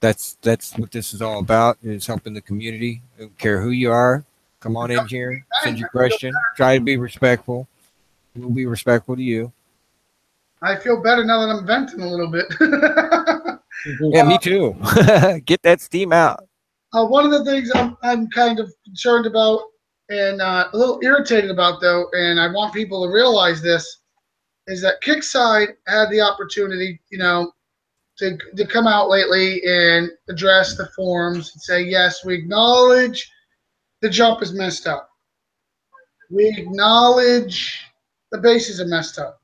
That's what this is all about, is helping the community. I don't care who you are. Come on in here, send your question. Try to be respectful. We'll be respectful to you. I feel better now that I'm venting a little bit. Yeah, me too. Get that steam out. One of the things I'm kind of concerned about and a little irritated about, though, and I want people to realize this, is that Kickside had the opportunity, to come out lately and address the forums and say, yes, we acknowledge the jump is messed up. We acknowledge the bases are messed up.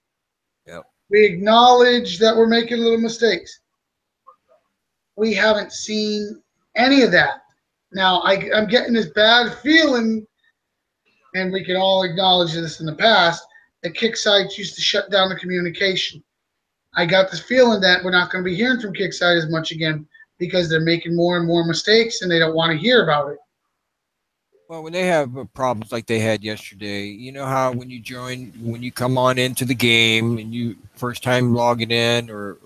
Yep. We acknowledge that we're making little mistakes. We haven't seen any of that. Now, I'm getting this bad feeling, and we can all acknowledge this in the past, that Kickside used to shut down the communication. I got this feeling that we're not going to be hearing from Kickside as much again because they're making more and more mistakes and they don't want to hear about it. Well, when they have problems like they had yesterday, you know how when you come on into the game and you first time logging in or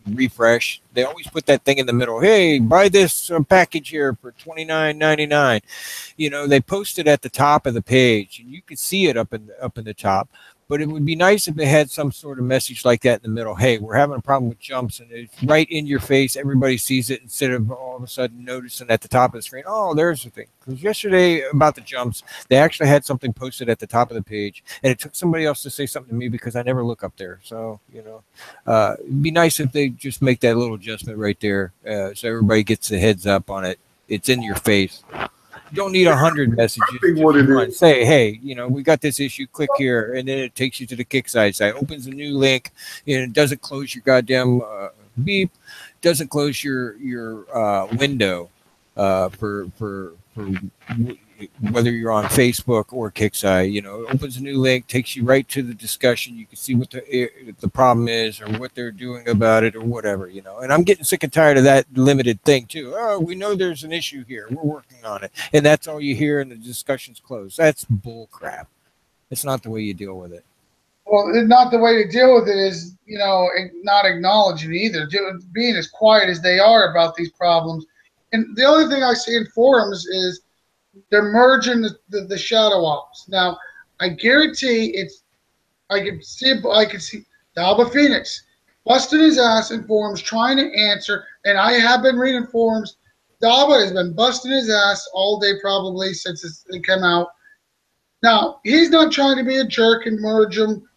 refresh, they always put that thing in the middle. Hey, buy this package here for $29.99. They post it at the top of the page, and you can see it up in the top. But it would be nice if it had some sort of message like that in the middle. Hey, we're having a problem with jumps, and it's right in your face. Everybody sees it instead of all of a sudden noticing at the top of the screen. Oh, there's the thing. Because yesterday about the jumps, they actually had something posted at the top of the page, and it took somebody else to say something to me because I never look up there. So, it'd be nice if they just make that little adjustment right there, so everybody gets the heads up on it. It's in your face. You don't need 100 messages. Just say, hey, we got this issue. Click here, and then it takes you to the Kickside site. Opens a new link, and it doesn't close your goddamn beep. Doesn't close your window for whether you're on Facebook or Kickside. It opens a new link, takes you right to the discussion. You can see what the problem is or what they're doing about it or whatever. And I'm getting sick and tired of that limited thing too. Oh, we know there's an issue here. We're working on it, and that's all you hear, and the discussion's closed. That's bull crap. It's not the way you deal with it. Well, not the way to deal with it is, not acknowledging either. Being as quiet as they are about these problems. And the only thing I see in forums is they're merging the shadow ops. Now, I guarantee I can see Daba Phoenix busting his ass in forums trying to answer, and I have been reading forums. Daba has been busting his ass all day probably since it came out. Now, he's not trying to be a jerk and merge them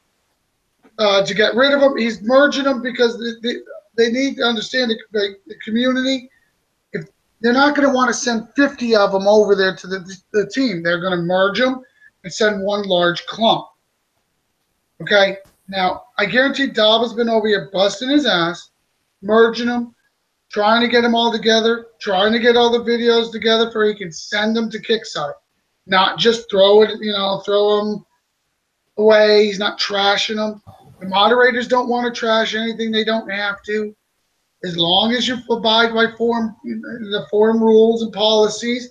to get rid of them. He's merging them because they need to understand the community. They're not going to want to send 50 of them over there to the team. They're going to merge them and send one large clump. Okay? Now, I guarantee Daba's been over here busting his ass, merging them, trying to get them all together, trying to get all the videos together so he can send them to Kickstarter. Not just throw them away. He's not trashing them. The moderators don't want to trash anything. They don't have to. As long as you abide by the forum rules and policies,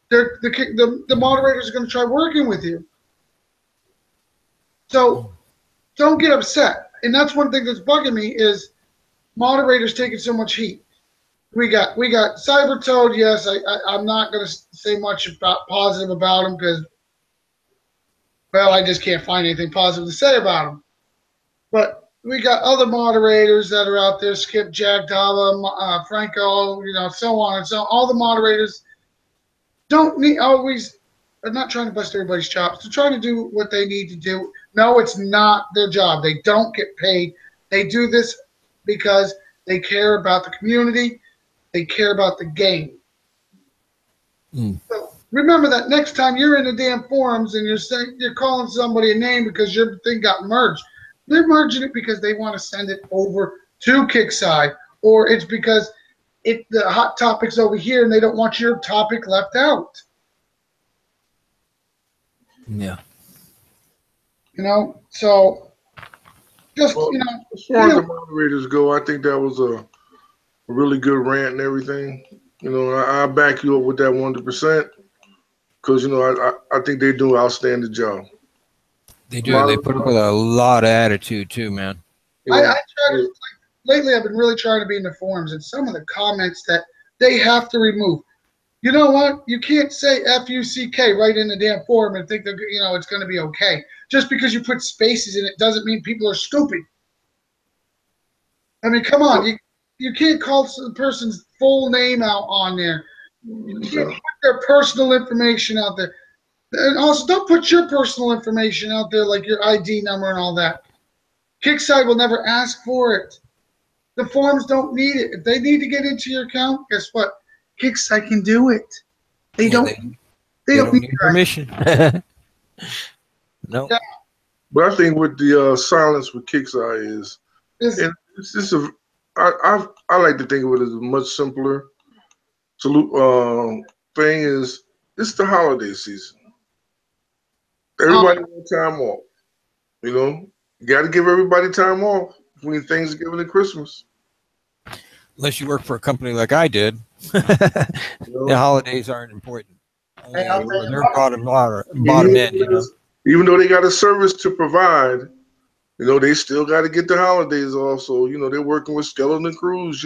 the moderators are going to try working with you. So don't get upset. And that's one thing that's bugging me is moderators taking so much heat. We got Cyber Toad. Yes, I'm not going to say much about positive about him because, well, I just can't find anything positive to say about him. But we got other moderators that are out there: Skip, Jack, Dava, Franco, so on and so on. All the moderators don't need always. I'm not trying to bust everybody's chops. They're trying to do what they need to do. No, it's not their job. They don't get paid. They do this because they care about the community. They care about the game. So remember that next time you're in the damn forums and you're calling somebody a name because your thing got merged. They're merging it because they want to send it over to Kickside, or it's because the hot topic's over here and they don't want your topic left out. Yeah. So just, Well, as far as the moderators go, I think that was a really good rant and everything. I back you up with that 100% because, I think they do an outstanding job. They do. They put up with a lot of attitude too, man. I try to, lately I've been really trying to be in the forums, and some of the comments that they have to remove. You know what? You can't say F-U-C-K right in the damn forum and think that it's going to be okay. Just because you put spaces in it doesn't mean people are stupid. I mean, come on. You can't call the person's full name out on there. You can't put their personal information out there. And also, don't put your personal information out there, like your ID number and all that. Kickside will never ask for it. The forums don't need it. If they need to get into your account, guess what? Kickside can do it. They don't need permission. No. Yeah. But I think with the silence with Kickside it's just I like to think of it as a much simpler thing. Is it's the holiday season. Everybody wants time off. You got to give everybody time off between Thanksgiving and Christmas. Unless you work for a company like I did. The holidays aren't important. They're bottom end. Even though they got a service to provide, they still got to get the holidays off. So, they're working with Skeleton Crews,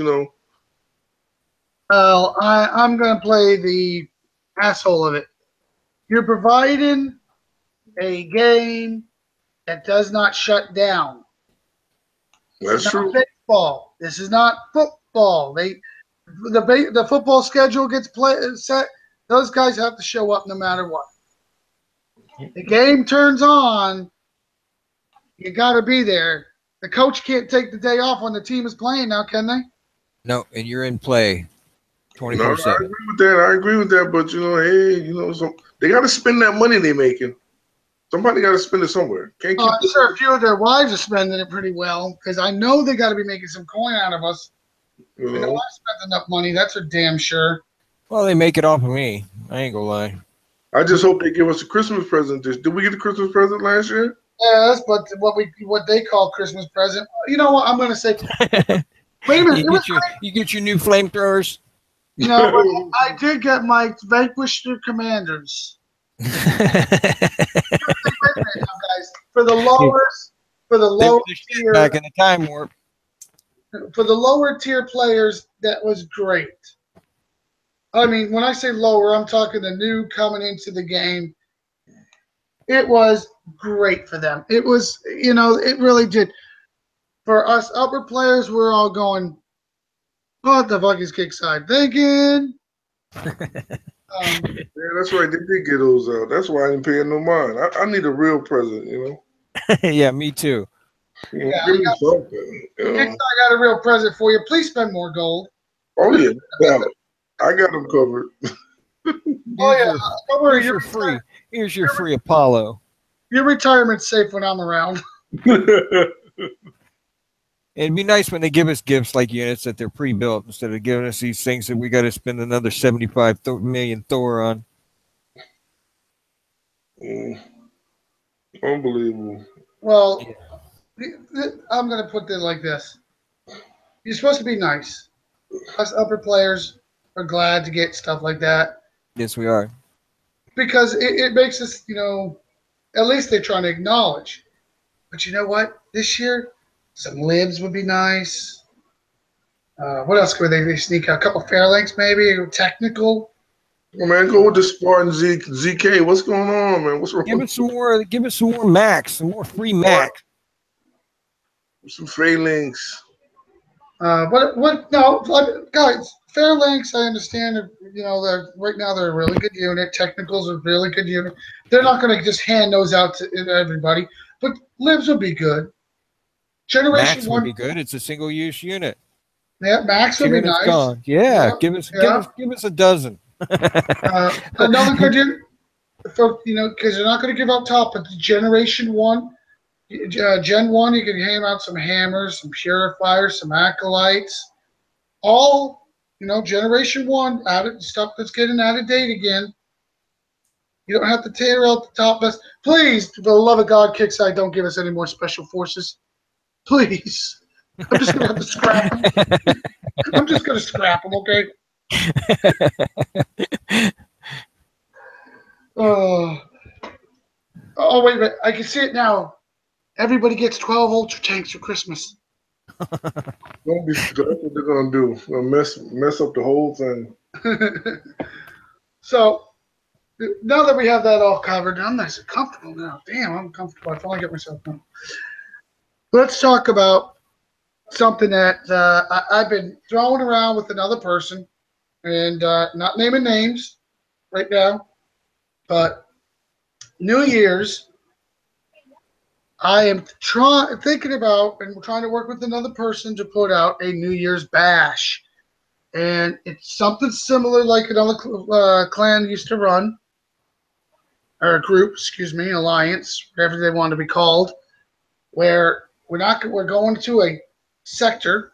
Well, I'm going to play the asshole of it. You're providing a game that does not shut down. That's true. Baseball. This is not football. The football schedule gets set. Those guys have to show up no matter what. The game turns on. You got to be there. The coach can't take the day off when the team is playing now, can they? No, and you're in play 24/7. No, I agree with that. But so they got to spend that money they're making. Somebody got to spend it somewhere. I'm sure a few of their wives are spending it pretty well because I know they got to be making some coin out of us. I know I spent enough money. That's for damn sure. Well, they make it off of me. I ain't gonna lie. I just hope they give us a Christmas present. Did we get a Christmas present last year? Yes, but what they call Christmas present. You know what? I'm going to say. Wait a minute. You get your new flamethrowers. I did get my Vanquisher Commanders. For the lower tier, back in the time warp. For the lower tier players, that was great. I mean, when I say lower, I'm talking the new coming into the game. It was great for them. It was, it really did. For us upper players, we're all going, what the fuck is Kickside thinking? Yeah, that's right. They did get those out. That's why I didn't pay no mind. I need a real present, Yeah, me too. Give me something. Kickside got a real present for you. Please spend more gold. Oh yeah, I got them covered. Don't worry, you're free. Here's your free Apollo. Your retirement's safe when I'm around. It'd be nice when they give us gifts like units that they're pre-built instead of giving us these things that we got to spend another 75 million Thor on. Unbelievable. Well, I'm going to put it like this. You're supposed to be nice. Us upper players are glad to get stuff like that. Yes, we are. Because it makes us, at least they're trying to acknowledge. But you know what? This year, some libs would be nice. What else could they sneak out? A couple Fairlinks, maybe technical. Oh, man, go with the Spartan ZK. What's going on, man? What's wrong? Give us some more. Give us some more Max. Some more free Max. Some Phalanx. What? No, guys. Fairlinks, I understand. You know, right now they're a really good unit. Technicals are a really good unit. They're not going to just hand those out to everybody, but Libs would be good. Generation Max 1 would be good. It's a single-use unit. Yeah, Max would be nice. Gone. Yeah, give us a dozen. Another good unit, for because they're not going to give out top, but the Generation 1, Gen 1, you can hand out some hammers, some purifiers, some acolytes, all. Generation 1, added stuff that's getting out of date again. You don't have to tear out the top best. Please, for the love of God, Kickside, don't give us any more special forces. Please. I'm just going to have to scrap them. I'm just going to scrap them, okay? Oh, wait a minute. I can see it now. Everybody gets 12 Ultra Tanks for Christmas. Don't be. That's what they're gonna do. They'll mess up the whole thing. So now that we have that all covered, I'm nice and comfortable now. Damn, I'm comfortable. I finally get myself done. Let's talk about something that I've been throwing around with another person, and not naming names right now, but New Year's. I am thinking about and trying to work with another person to put out a New Year's bash. And it's something similar like another clan used to run, or group, alliance, whatever they want to be called, where we're going to a sector.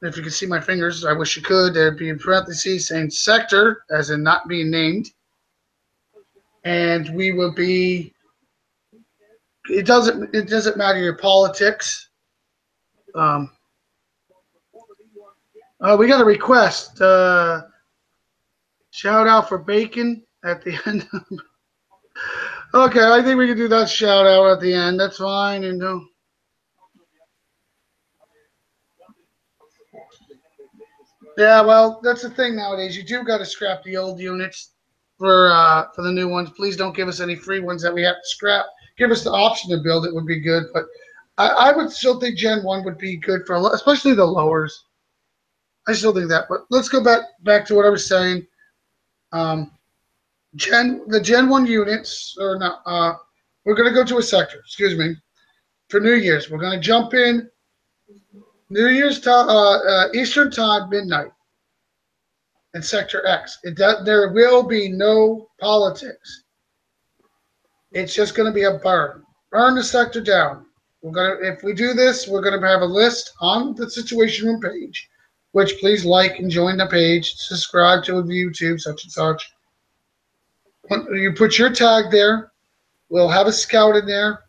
If you can see my fingers, I wish you could. There'd be in parentheses saying sector, as in not being named. And we will be. It doesn't matter your politics. We got a request. Shout out for bacon at the end. Okay, I think we can do that shout out at the end. That's fine. Yeah, well, that's the thing nowadays. You do got to scrap the old units for the new ones. Please don't give us any free ones that we have to scrap. Give us the option to build it would be good, but I would still think Gen 1 would be good for especially the lowers. I still think that, but let's go back to what I was saying. The Gen 1 units, or not, we're going to go to a sector, for New Year's. We're going to jump in New Year's time, Eastern time, midnight, in Sector X. There will be no politics. It's just going to be a burn. Burn the sector down. If we do this, we're going to have a list on the Situation Room page, which please like and join the page, subscribe to YouTube, such and such. When you put your tag there, we'll have a scout in there,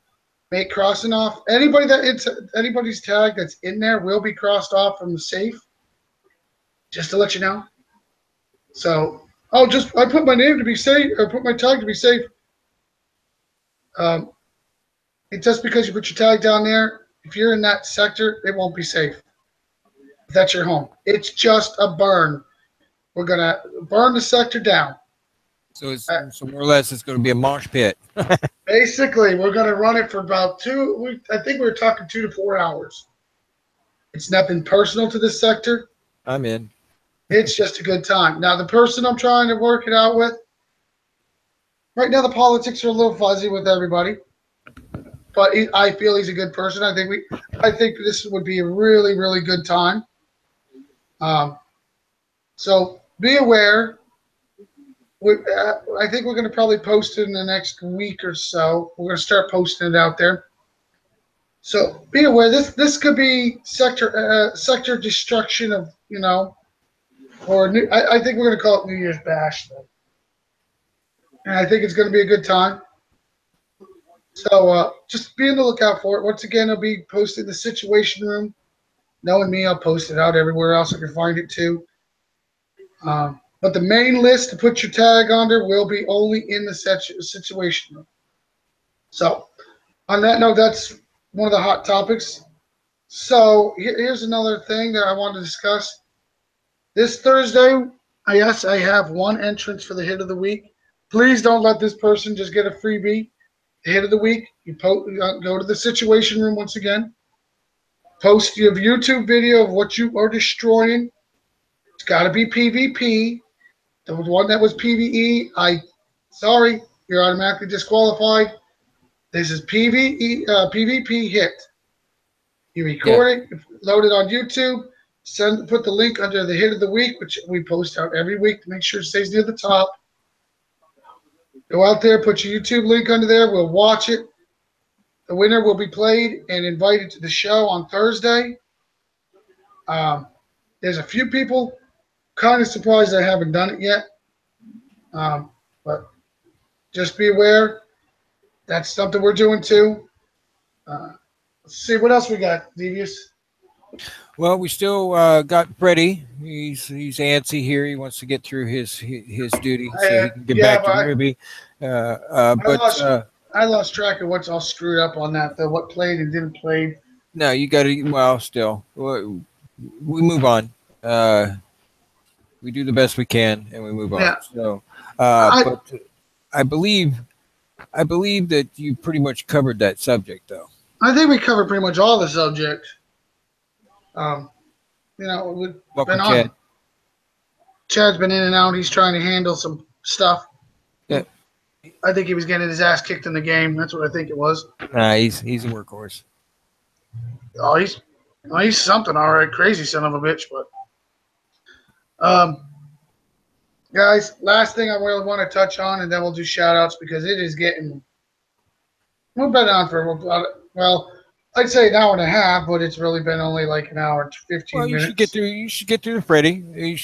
make crossing off. Anybody's tag that's in there will be crossed off from the safe, just to let you know. So, I put my name to be safe, or put my tag to be safe. It's just because you put your tag down there, if you're in that sector, it won't be safe. If that's your home. It's just a burn. We're going to burn the sector down. So more or less it's going to be a mosh pit. Basically, we're going to run it for about I think we're talking 2 to 4 hours. It's nothing personal to this sector. I'm in. It's just a good time. Now, the person I'm trying to work it out with, right now the politics are a little fuzzy with everybody, but I feel he's a good person. I think this would be a really, really good time. So be aware. I think we're going to probably post it in the next week or so. We're going to start posting it out there. So be aware. This could be sector destruction of I think we're going to call it New Year's Bash though. And I think it's going to be a good time. So just be on the lookout for it. Once again, it'll be posted in the Situation Room. Knowing me, I'll post it out everywhere else I can find it too. But the main list to put your tag under will be only in the Situation Room. So on that note, that's one of the hot topics. So here's another thing that I want to discuss. This Thursday, yes, I have one entrance for the hit of the week. Please don't let this person just get a freebie. The hit of the week, you go to the situation room once again. Post your YouTube video of what you are destroying. It's got to be PvP. The one that was PvE, sorry, you're automatically disqualified. This is PvP hit. You record it, load it on YouTube, put the link under the hit of the week, which we post out every week to make sure it stays near the top. Go out there, put your YouTube link under there. We'll watch it. The winner will be played and invited to the show on Thursday. There's a few people kind of surprised I haven't done it yet. But just be aware. That's something we're doing too. Let's see what else we got, Devious. Well, we still got Freddie. He's antsy here. He wants to get through his duty so he can get back to Ruby. I lost track of what's all screwed up on that, though. What played and didn't play. No, you got to. Well, still, we move on. We do the best we can, and we move on. Yeah. So, but I believe that you pretty much covered that subject, though. I think we covered pretty much all the subject. We've Welcome, been Chad. on. Chad's been in and out. He's trying to handle some stuff. Yeah. I think he was getting his ass kicked in the game. That's what I think it was. Nah, he's a workhorse. Oh, he's something, all right. Crazy son of a bitch, but guys, last thing I really want to touch on, and then we'll do shout outs because it is getting we've been on for about, well, I'd say an hour and a half, but it's really been only like an hour and 15 minutes. You should get through Freddie. He's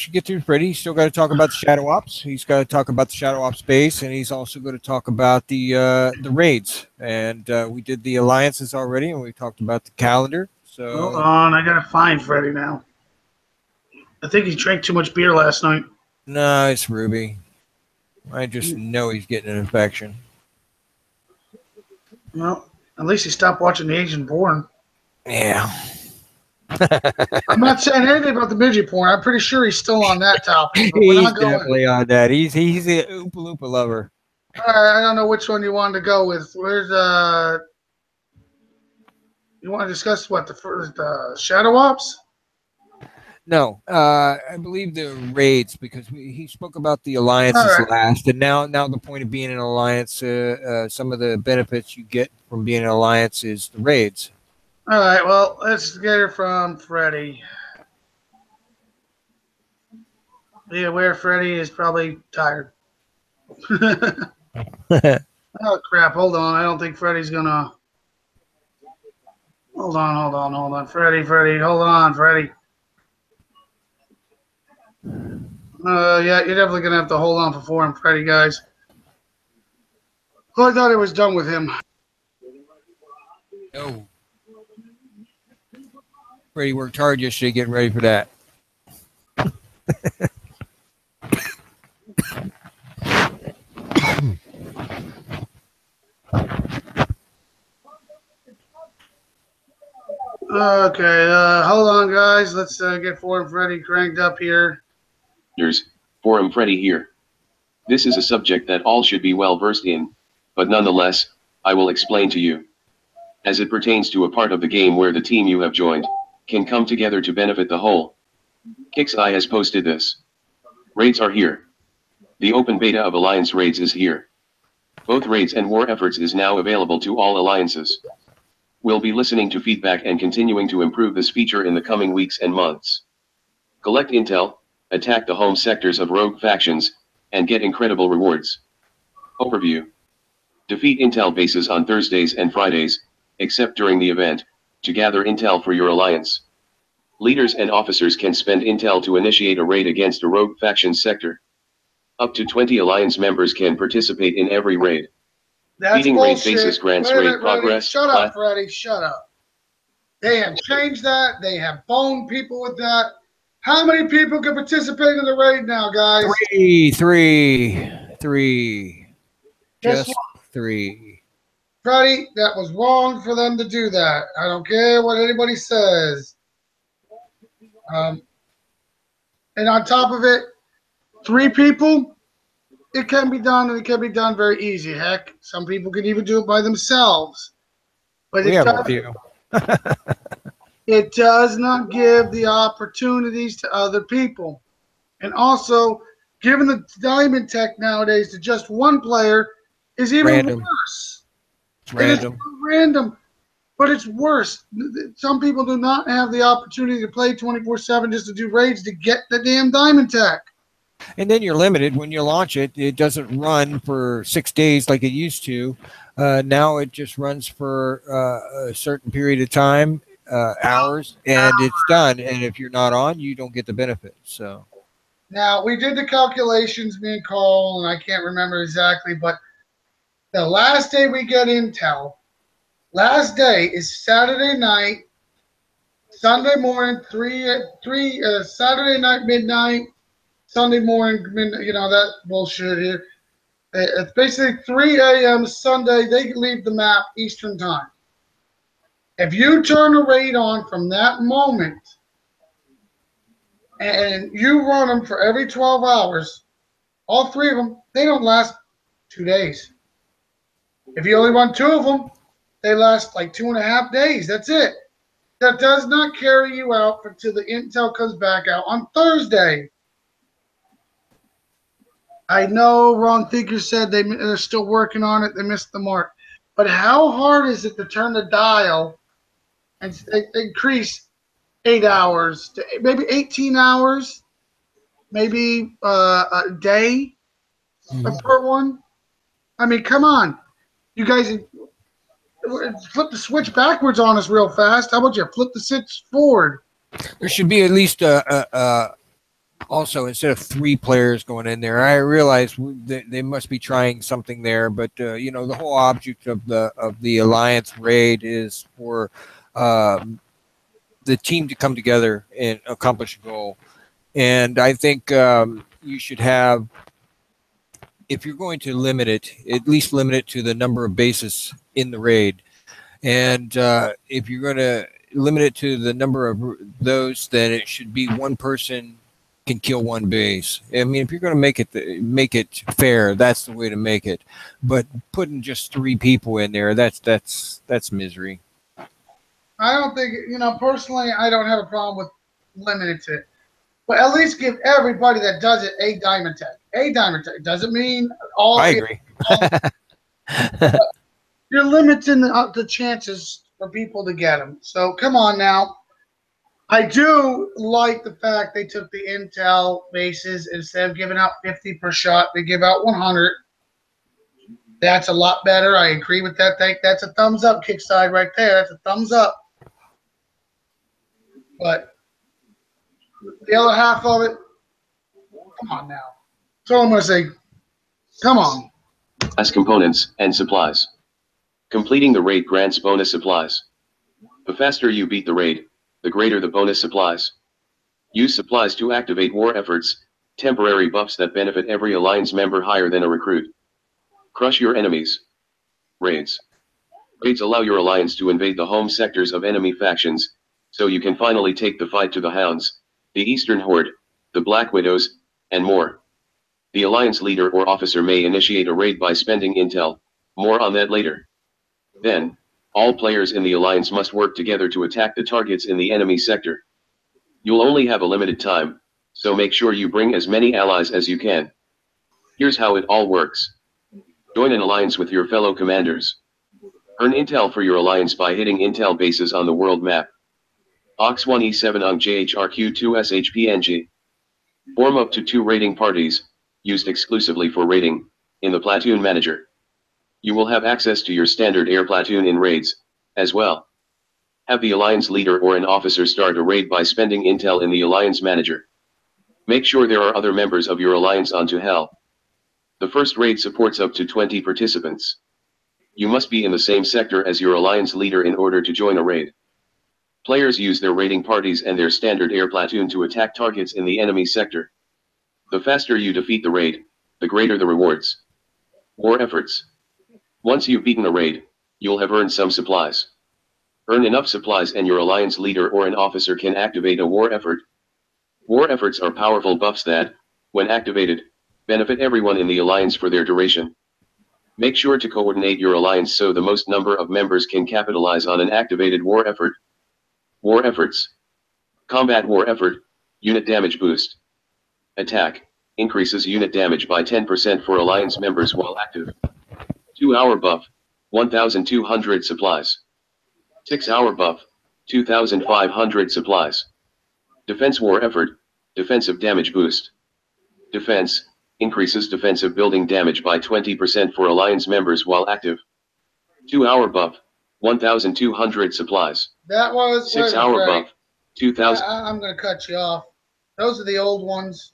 still got to talk about the Shadow Ops. He's got to talk about the Shadow Ops base, and he's also going to talk about the raids. And we did the alliances already, and we talked about the calendar. So hold on, I gotta find Freddie now. I think he drank too much beer last night. No, it's Ruby. I just know he's getting an infection. Well, at least he stopped watching the Asian porn. Yeah. I'm not saying anything about the midget porn. I'm pretty sure he's still on that topic. But He's definitely on that. He's a Oompa Loompa lover. All right, I don't know which one you wanted to go with. Where's you want to discuss what the Shadow Ops? No, I believe the raids because he spoke about the alliances last, and now the point of being an alliance, some of the benefits you get from being an alliance is the raids. All right, well, let's get it from Freddie. Be aware Freddie is probably tired. Oh crap! Hold on, I don't think Freddie's gonna. Hold on, Freddie, hold on, Freddie. Yeah, you're definitely gonna have to hold on for him, Freddie, guys. Oh, I thought it was done with him. No. Freddie worked hard yesterday getting ready for that. Okay, hold on, guys. Let's get Forum Freddy cranked up here. Forum Freddy here. This is a subject that all should be well versed in, but nonetheless, I will explain to you. As it pertains to a part of the game where the team you have joined can come together to benefit the whole. KixEye has posted this. Raids are here. The open beta of Alliance Raids is here. Both raids and war efforts is now available to all alliances. We'll be listening to feedback and continuing to improve this feature in the coming weeks and months. Collect intel, attack the home sectors of rogue factions, and get incredible rewards. Overview. Defeat intel bases on Thursdays and Fridays, except during the event, to gather intel for your alliance. Leaders and officers can spend intel to initiate a raid against a rogue faction sector. Up to 20 alliance members can participate in every raid. That's Beating bullshit. raid bases grants Wait a raid minute, progress. Shut up, Freddie. Shut up. They have changed that. They have boned people with that. How many people can participate in the raid now, guys? Three. Guess Just what? 3. Freddie, that was wrong for them to do that. I don't care what anybody says. And on top of it, 3 people, it can be done, and it can be done very easy. Heck, some people can even do it by themselves. But We have a few. it does not give the opportunities to other people. And also, giving the Diamond Tech nowadays to just one player is even Random. worse. It's random. It is random, but it's worse. Some people do not have the opportunity to play 24/7 just to do raids to get the damn Diamond Tech. And then you're limited when you launch it. It doesn't run for 6 days like it used to. Now it just runs for a certain period of time, hours, and it's done. And if you're not on, you don't get the benefit. So Now, we did the calculations, me and Cole, and I can't remember exactly, but the last day we get Intel, last day is Saturday night, Sunday morning, Saturday night, midnight, Sunday morning, midnight, you know, that bullshit here. It's basically 3 a.m. Sunday. They leave the map Eastern time. If you turn a raid on from that moment and you run them for every 12 hours, all 3 of them, they don't last 2 days. If you only run 2 of them, they last like 2.5 days. That's it. That does not carry you out until the Intel comes back out on Thursday. I know Ron Thinker said they're still working on it. They missed the mark. But how hard is it to turn the dial and increase 8 hours to maybe 18 hours, maybe a day per one? I mean, come on. You guys flip the switch backwards on us real fast. How about you flip the switch forward? there should be at least also, instead of 3 players going in there. I realize they must be trying something there, but you know, the whole object of the Alliance raid is for the team to come together and accomplish a goal. And I think you should have, if you're going to limit it, at least limit it to the number of bases in the raid. And if you're going to limit it to the number of those, then it should be 1 person can kill 1 base. I mean, if you're going to make it fair, that's the way to make it. But putting just 3 people in there, that's misery. I don't think, you know, personally, I don't have a problem with limiting it. But at least give everybody that does it a Diamond Tech. A Diamond Tech. Doesn't mean all. I agree. You're limiting the chances for people to get them. So come on now. I do like the fact they took the Intel bases. Instead of giving out 50 per shot, they give out 100. That's a lot better. I agree with that. That's a thumbs up, Kickside, right there. That's a thumbs up. But the other half of it, come on now. So I'm going to say, come on. As components and supplies. Completing the raid grants bonus supplies. The faster you beat the raid, the greater the bonus supplies. Use supplies to activate war efforts, temporary buffs that benefit every Alliance member higher than a recruit. Crush your enemies. Raids. Raids allow your Alliance to invade the home sectors of enemy factions, so you can finally take the fight to the Hounds, the Eastern Horde, the Black Widows, and more. The Alliance leader or officer may initiate a raid by spending intel. More on that later. Then, all players in the Alliance must work together to attack the targets in the enemy sector. You'll only have a limited time, so make sure you bring as many allies as you can. Here's how it all works. Join an alliance with your fellow commanders. Earn intel for your alliance by hitting intel bases on the world map. Ox1E7 UNG JHRQ2 SHPNG. Form up to 2 raiding parties, used exclusively for raiding, in the platoon manager. You will have access to your standard air platoon in raids, as well. Have the alliance leader or an officer start a raid by spending intel in the alliance manager. Make sure there are other members of your alliance onto hell. The first raid supports up to 20 participants. You must be in the same sector as your alliance leader in order to join a raid. Players use their raiding parties and their standard air platoon to attack targets in the enemy sector. The faster you defeat the raid, the greater the rewards. War efforts. Once you've beaten a raid, you'll have earned some supplies. Earn enough supplies and your alliance leader or an officer can activate a war effort. War efforts are powerful buffs that, when activated, benefit everyone in the alliance for their duration. Make sure to coordinate your alliance so the most number of members can capitalize on an activated war effort. War efforts. Combat war effort, unit damage boost. Attack, increases unit damage by 10% for alliance members while active. 2-hour buff, 1,200 supplies. 6-hour buff, 2,500 supplies. Defense war effort, defensive damage boost. Defense, increases defensive building damage by 20% for alliance members while active. 2-hour buff, 1,200 supplies. That was 6-hour buff, 2,000. I'm going to cut you off. Those are the old ones.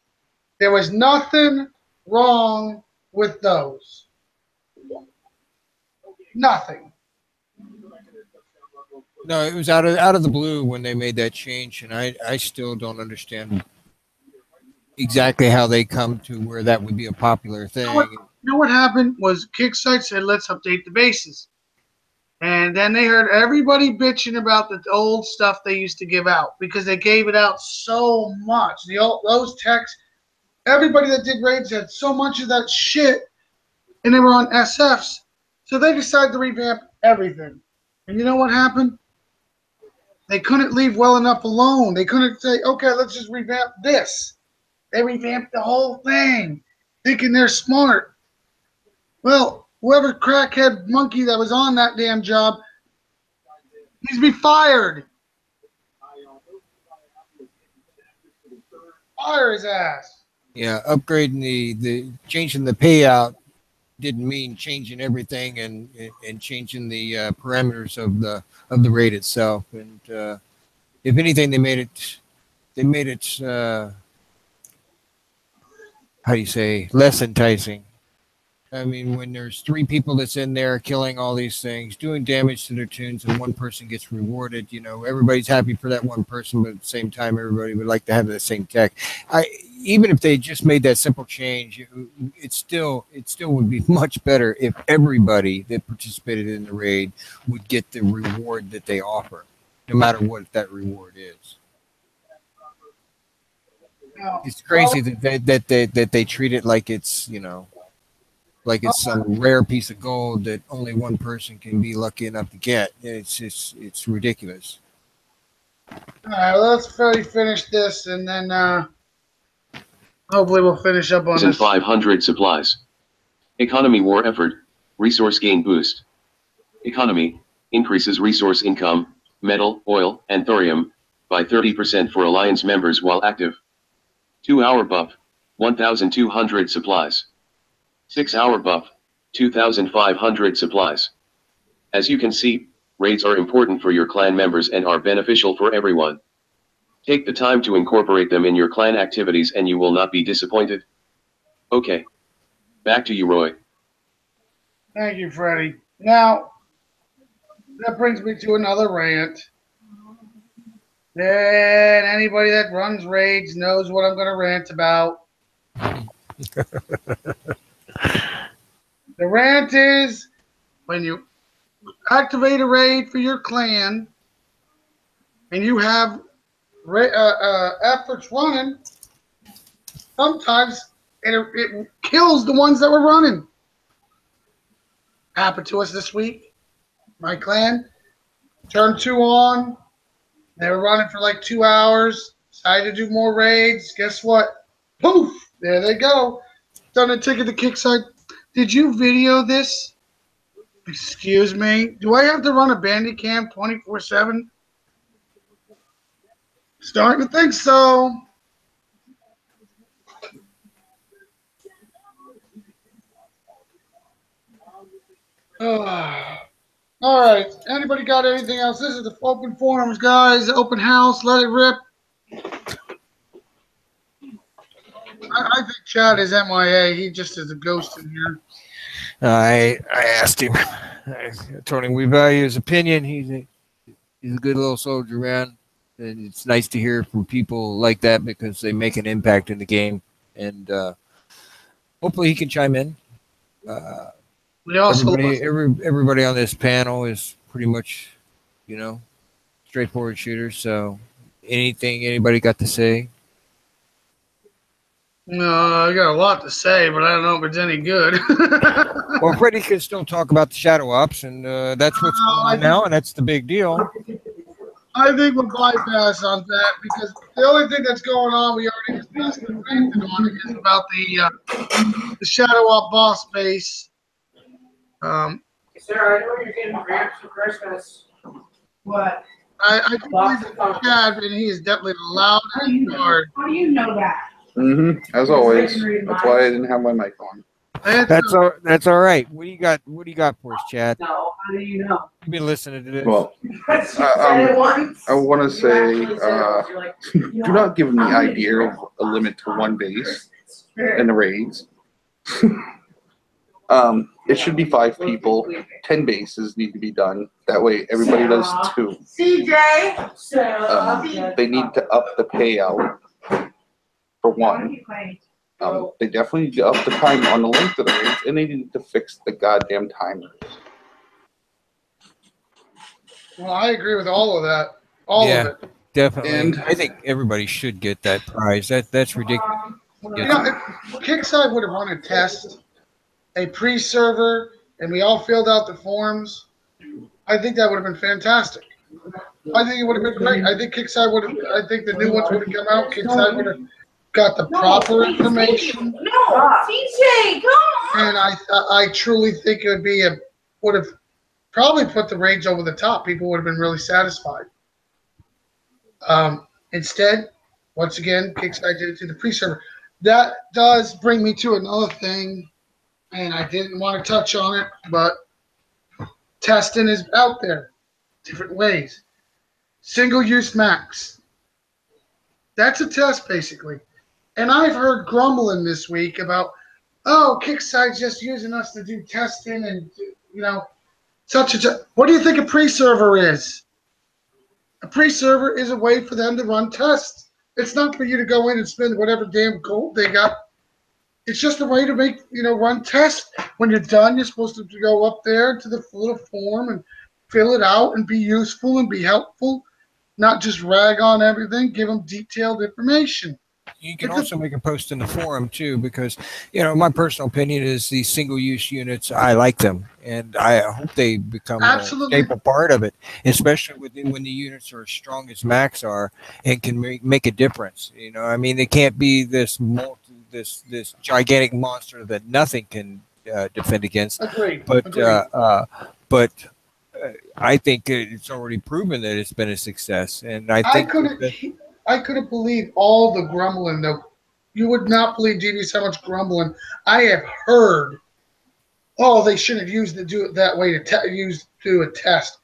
There was nothing wrong with those. Nothing. No, it was out of the blue when they made that change, and I still don't understand exactly how they come to where that would be a popular thing. You know what happened was Kicksite said, let's update the bases. And then they heard everybody bitching about the old stuff they used to give out because they gave it out so much. Those texts, everybody that did raids had so much of that shit, and they were on SFs. So they decided to revamp everything. And you know what happened? They couldn't leave well enough alone. They couldn't say, okay, let's just revamp this. They revamped the whole thing, thinking they're smart. Well, whoever crackhead monkey that was on that damn job needs to be fired. Fire his ass. Yeah, upgrading the changing the payout didn't mean changing everything and changing the parameters of the raid itself. And if anything, they made it how do you say, less enticing. I mean, when there's 3 people that's in there killing all these things, doing damage to their tunes, and one person gets rewarded, you know, everybody's happy for that one person, but at the same time, everybody would like to have the same tech. Even if they just made that simple change, it still would be much better if everybody that participated in the raid would get the reward that they offer, no matter what that reward is. It's crazy that they treat it like it's, you know, like it's some rare piece of gold that only one person can be lucky enough to get. It's ridiculous. All right, well, let's finish this, and then hopefully we'll finish up on this. 500 supplies. Economy war effort, resource gain boost. Economy, increases resource income, metal, oil, and thorium, by 30% for alliance members while active. 2-hour buff, 1,200 supplies. 6-hour buff, 2,500 supplies. As you can see, raids are important for your clan members and are beneficial for everyone. Take the time to incorporate them in your clan activities and you will not be disappointed. Okay. Back to you, Roy. Thank you, Freddie. Now, that brings me to another rant. And anybody that runs raids knows what I'm going to rant about. The rant is when you activate a raid for your clan and you have efforts running, sometimes it kills the ones that were running. Happened to us this week. My clan turned 2 on. They were running for like 2 hours. Decided to do more raids. Guess what? Poof! There they go. Done a ticket to Kickside. Did you video this? Excuse me. Do I have to run a Bandicam 24/7? Starting to think so. All right. Anybody got anything else? This is the open forums, guys. Open house. Let it rip. I think Chad is MIA. He just is a ghost in here. I asked him. I told him we value his opinion. He's a good little soldier, man. And it's nice to hear from people like that because they make an impact in the game. And hopefully he can chime in. We also Everybody on this panel is pretty much, you know, straightforward shooters. So anything anybody got to say? I got a lot to say, but I don't know if it's any good. Well, Freddie can still talk about the shadow ops, and that's what's going on now, and that's the big deal. I think we'll bypass on that because the only thing that's going on, we already discussed and ranted on it, is about the shadow op boss base. Sarah, I know you're getting grants for Christmas. What? I do believe that Chad, and he is definitely loud and hard. How do you know that? As always. That's why I didn't have my mic on. That's all right. What do you got for us, Chad? No, how do you know? You've been listening to this. Well, I want to say, do not give me the idea of a limit to one base in the raids. It should be 5 people. 10 bases need to be done. That way, everybody does 2. CJ. They need to up the payout for 1. They definitely need to up the time on the length of the raids, and they need to fix the goddamn timers. Well, I agree with all of that. All of it. Definitely. And I think everybody should get that prize. That's ridiculous. You know, if Kickside would have run a test, a pre-server, and we all filled out the forms, I think that would have been fantastic. I think it would have been great. I think Kickside would have. I think the new ones would have come out. Kickside would have got the proper information. No, CJ, come on. And I truly think it would have probably put the raids over the top. People would have been really satisfied. Instead, once again, Kickside did it to the pre-server. That does bring me to another thing, and I didn't want to touch on it, but testing is out there, different ways. Single-use max. That's a test, basically. And I've heard grumbling this week about, Kickstar's just using us to do testing and, what do you think a pre-server is? A pre-server is a way for them to run tests. It's not for you to go in and spend whatever damn gold they got. It's just a way to run tests. When you're done, you're supposed to go up there to the little form and fill it out and be useful and be helpful, not just rag on everything, give them detailed information. You can also make a post in the forum too, because my personal opinion is these single-use units. I like them, and I hope they become a staple part of it, especially when the units are as strong as Max are and can make a difference. They can't be this gigantic monster that nothing can defend against. Agreed. But I think it's already proven that it's been a success, and I couldn't believe all the grumbling, though. You would not believe, Genius, how much grumbling I have heard. They shouldn't have used do it that way to do a test.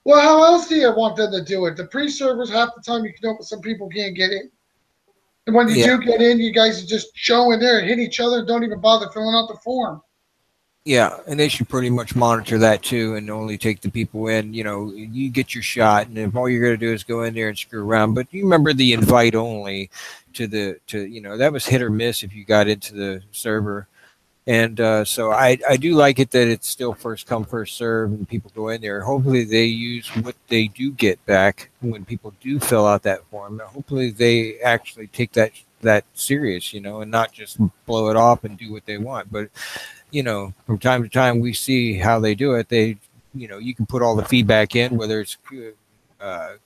Well, how else do you want them to do it? The pre-servers, half the time some people can't get in. And when you do get in, you guys are just showing there and hit each other, don't even bother filling out the form. Yeah, and they should pretty much monitor that too, and only take the people in. You get your shot, and if all you're going to do is go in there and screw around. But you remember the invite only that was hit or miss if you got into the server, and so I do like it that it's still first come first serve, and people go in there. Hopefully they use what they do get back when people do fill out that form. Hopefully they actually take that serious, and not just blow it off and do what they want, but. From time to time, we see how they do it. You can put all the feedback in, whether it's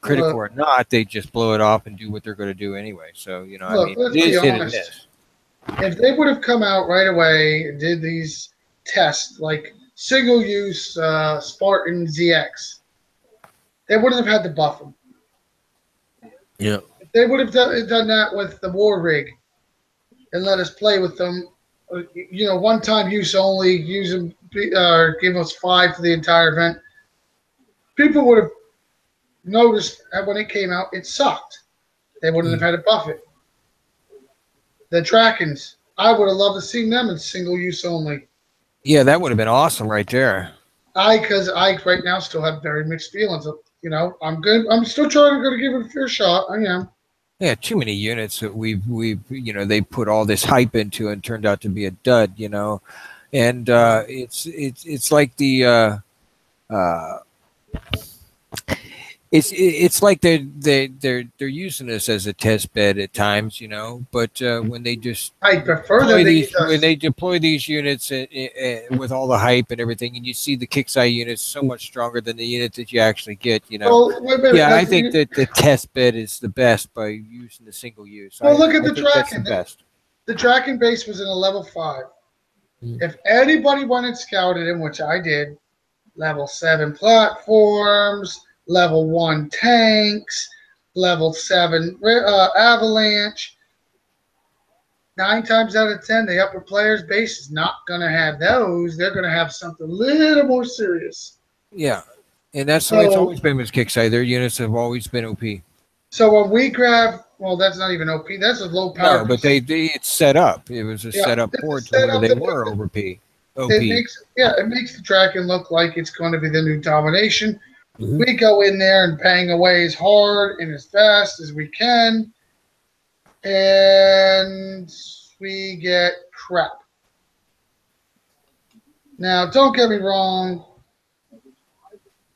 critical or not. They just blow it off and do what they're going to do anyway. So, let's be honest. If they would have come out right away and did these tests, like single-use Spartan ZX, they wouldn't have had to buff them. Yeah. If they would have done that with the War Rig and let us play with them, one-time use only, use them, give us 5 for the entire event. People would have noticed that when it came out, it sucked. They wouldn't have had to buff it. The Drakens, I would have loved to see them in single-use only. Yeah, that would have been awesome right there. Because I right now still have very mixed feelings. I'm good. I'm still trying to give it a fair shot. I am. Yeah, too many units that we've they put all this hype into and turned out to be a dud. and it's like the uh, it's like they're using this as a test bed at times, you know. But when they just I prefer that they use when us. they deploy these units with all the hype and everything, and you see the Kixeye units so much stronger than the unit that you actually get, you know. Well, wait a minute. Yeah, I let's- think that the test bed is the best by using the single use. Well, look at I the think that's the tracking. best. The tracking base was in a level 5. Mm. If anybody went and scouted him, which I did, level 7 platforms, level 1 tanks, level 7 avalanche. 9 times out of 10, the upper player's base is not going to have those. They're going to have something a little more serious. Yeah, and that's the way it's So- always been with Kixeye. Their units have always been OP. So when we grab, well, that's not even OP. That's a low power. No, but it's set up. It was a Yeah, set up it's a board to set where up they that- were over P. OP. It makes the tracking look like it's going to be the new domination. Mhm. We go in there and bang away as hard and as fast as we can, and we get crap. Now, don't get me wrong.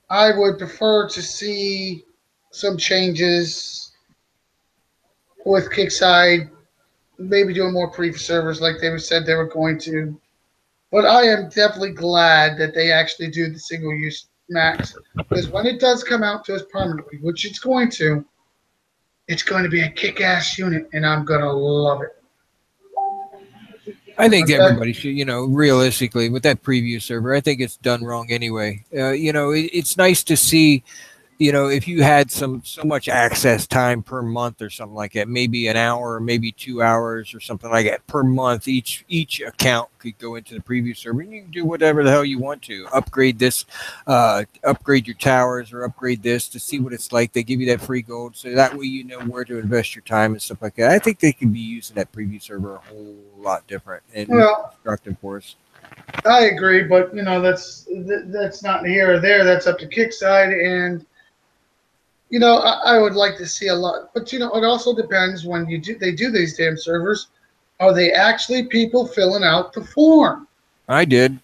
I would prefer to see some changes with Kickside, maybe doing more pre-servers like they said they were going to. But I am definitely glad that they actually do the single-use max, because when it does come out to us permanently, which it's going to be a kick-ass unit, and I'm going to love it. I think Okay. everybody should, you know, realistically, with that preview server, I think it's done wrong anyway. You know, it's nice to see, you know, if you had so much access time per month or something like that, maybe an hour or maybe 2 hours or something like that per month, each account could go into the preview server and you can do whatever the hell you want to. Upgrade this, upgrade your towers or upgrade this to see what it's like. They give you that free gold, so that way you know where to invest your time and stuff like that. I think they could be using that preview server a whole lot different and Well, constructive for us. I agree, but you know that's not here or there. That's up to Kickside, and you know I would like to see a lot. But you know it also depends when they do these damn servers. Are they actually people filling out the form? I did.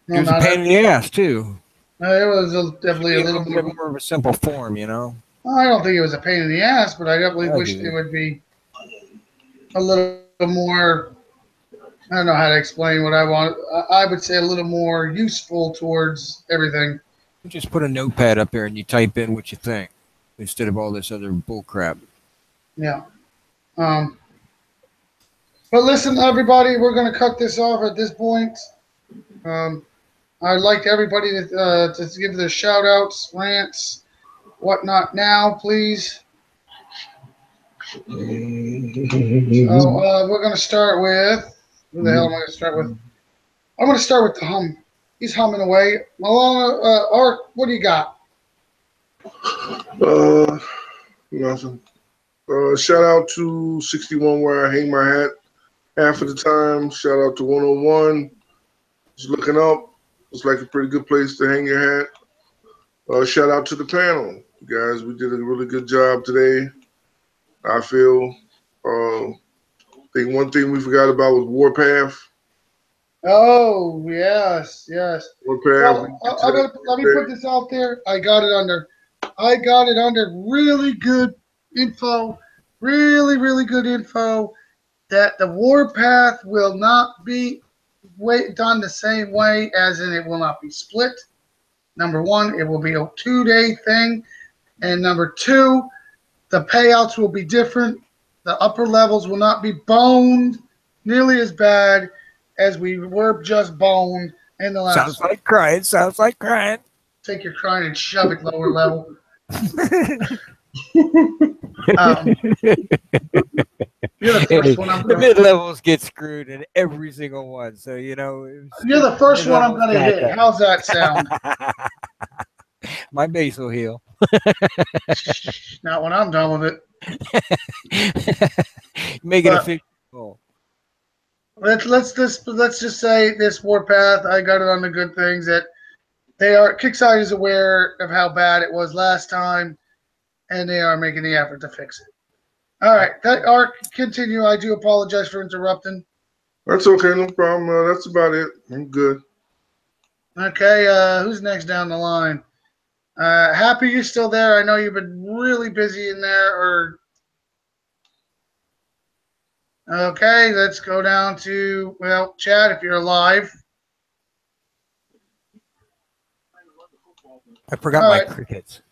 No, It was a not pain in the ass too. it was definitely a little bit more. more of a simple form, you know. I don't think it was a pain in the ass, but I definitely I wish do. it would be a little more. I don't know how to explain what I want. I would say a little more useful towards everything. You just put a notepad up there and you type in what you think instead of all this other bull crap. Yeah. But listen, everybody, we're going to cut this off at this point. I'd like everybody to give their shout outs, rants, whatnot now, please. So we're going to start with, who the hell am I going to start with? I'm going to start with the hum. He's humming away. Malona, Art, what do you got? Nothing. Shout out to 61 where I hang my hat half of the time. Shout out to 101. Just looking up. It's like a pretty good place to hang your hat. Shout out to the panel. Guys, we did a really good job today. I feel. I think one thing we forgot about was Warpath. Oh, yes, yes. Warpath. Well, let me put this out there. I got it under really good info. Really, really good info that the Warpath will not be done the same way, as in it will not be split. Number one, it will be a 2-day thing. And number two, the payouts will be different. The upper levels will not be boned nearly as bad as we were just boned in the last Sounds one. like crying. Sounds like crying. Take your crying and shove it lower level. You're the first one I'm The gonna. mid levels get screwed in every single one. So you know. You're the first one I'm gonna mid-levels hit. How's that sound? My base will heal. Not when I'm done with it. Make it But- official. Let's just say this Warpath. I got it on the good things that Kickside is aware of how bad it was last time, and they are making the effort to fix it. All right, Art, continue. I do apologize for interrupting. That's okay, no problem. That's about it. I'm good. Okay, who's next down the line? Happy you're still there. I know you've been really busy in there. Okay, let's go down to, well, Chad, if you're alive. I forgot All my right. crickets.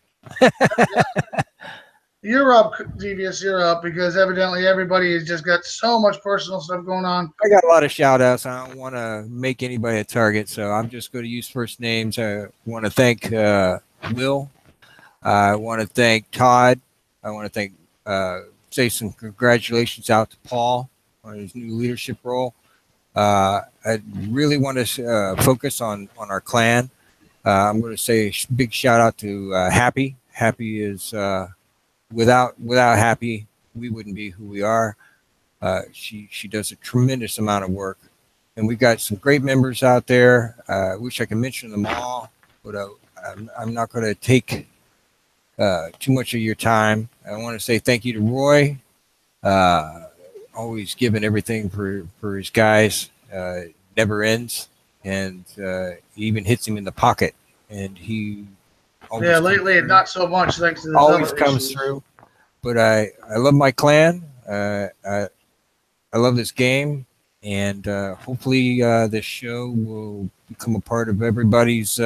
You're up, Devious. You're up because evidently everybody has just got so much personal stuff going on. I got a lot of shout outs. I don't want to make anybody a target, so I'm just going to use first names. I want to thank Will. I want to thank Todd. I want to thank, say some congratulations out to Paul on his new leadership role. I really want to focus on our clan. I'm going to say a big shout out to Happy. Happy is without Happy, we wouldn't be who we are. She does a tremendous amount of work, and we've got some great members out there. I wish I could mention them all, but I'm not going to take too much of your time. I want to say thank you to Roy, always giving everything for his guys. Never ends, and he even hits him in the pocket, and he Yeah, lately not so much thanks to this always other comes issues. through. But I love my clan. I love this game, and hopefully this show will become a part of everybody's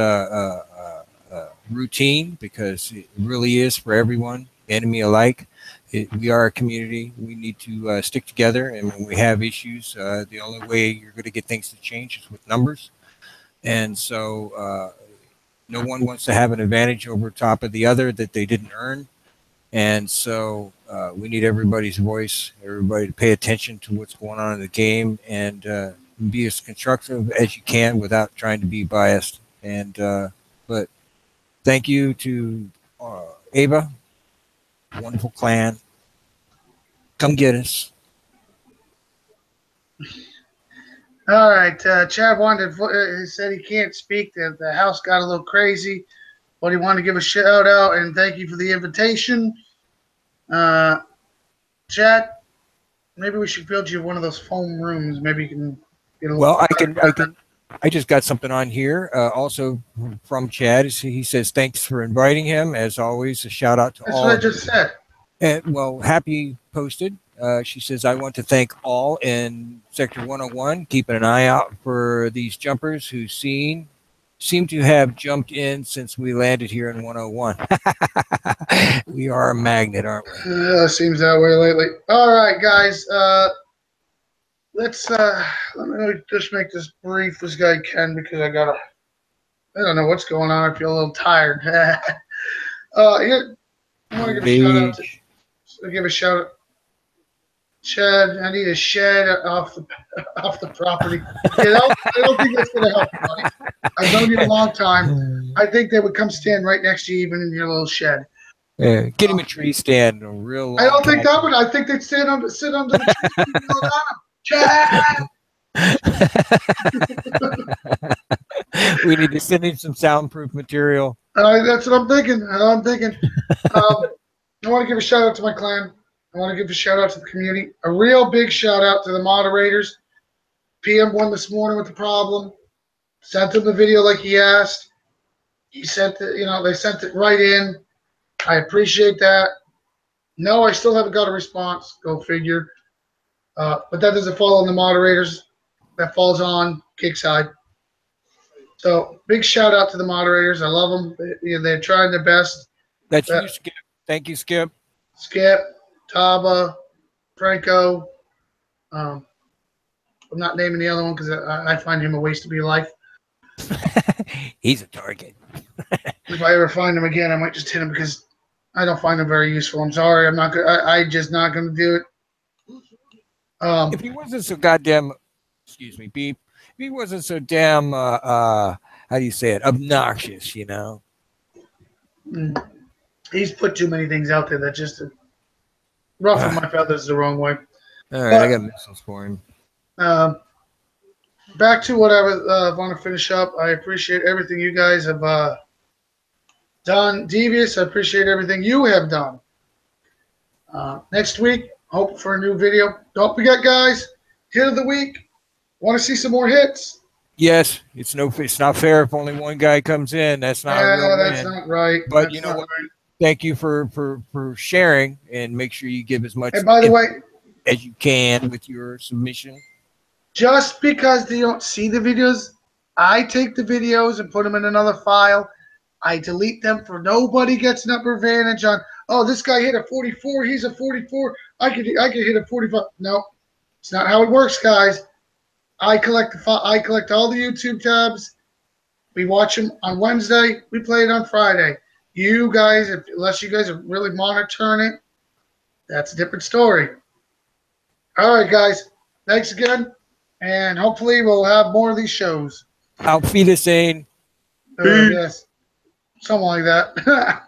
routine, because it really is for everyone, enemy alike. We are a community. We need to stick together, and when we have issues, the only way you're going to get things to change is with numbers. And so no one wants to have an advantage over top of the other that they didn't earn. And so we need everybody's voice, everybody to pay attention to what's going on in the game, and be as constructive as you can without trying to be biased. And but thank you to Ava, wonderful clan. Come get us. All right, Chad wanted he said he can't speak. That the house got a little crazy, but he wanted to give a shout out and thank you for the invitation. Chad, maybe we should build you one of those foam rooms. Maybe you can get a little. Well, I just got something on here. Also from Chad, he says thanks for inviting him. As always, a shout out to That's all. what I just said. And well, Happy posted. She says, I want to thank all in Sector 101, keeping an eye out for these jumpers who seem to have jumped in since we landed here in 101. We are a magnet, aren't we? Seems that way lately. All right, guys. Let me just make this brief as I can because I don't know what's going on. I feel a little tired. Here, I want to give a shout out. Chad, I need a shed off the property. I don't think that's going to help you, buddy. I've known you a long time. I think they would come stand right next to you, even in your little shed. Yeah, get him a tree stand. A real. I don't think that would. I think they'd sit under the tree and yell at him. Chad. We need to send him some soundproof material. That's what I'm thinking. I want to give a shout out to my clan. I want to give a shout out to the community. A real big shout out to the moderators. PM won this morning with the problem. Sent him the video like he asked. He sent it, they sent it right in. I appreciate that. No, I still haven't got a response. Go figure. But that doesn't fall on the moderators. That falls on Kickside. So big shout out to the moderators. I love them. They're trying their best. That's you, Skip. Thank you, Skip. Skip. Taba, Franco. I'm not naming the other one because I find him a waste of your life. He's a target. If I ever find him again, I might just hit him because I don't find him very useful. I'm sorry. I'm not. I just not going to do it. If he wasn't so goddamn, excuse me, beep. If he wasn't so damn, how do you say it, obnoxious, He's put too many things out there that just. Ruffle my feathers the wrong way. All right, I got missiles for him. Back to what I want to finish up. I appreciate everything you guys have done. Devious, I appreciate everything you have done. Next week, hope for a new video. Don't forget, guys, hit of the week, Want to see some more hits? Yes, it's not fair if only one guy comes in. That's not a real That's win. not right. But That's you know not what? right. Thank you for sharing, and make sure you give as much And by the way, as you can with your submission. just because they don't see the videos, I take the videos and put them in another file. I delete them for nobody gets an upper advantage on. Oh, this guy hit a 44. He's a 44. I could hit a 45. No, it's not how it works, guys. I collect all the YouTube tabs. We watch them on Wednesday. We play it on Friday. You guys, unless you guys are really monitoring it, that's a different story. All right, guys. Thanks again, and hopefully we'll have more of these shows. Auf Wiedersehen. Yes, something like that.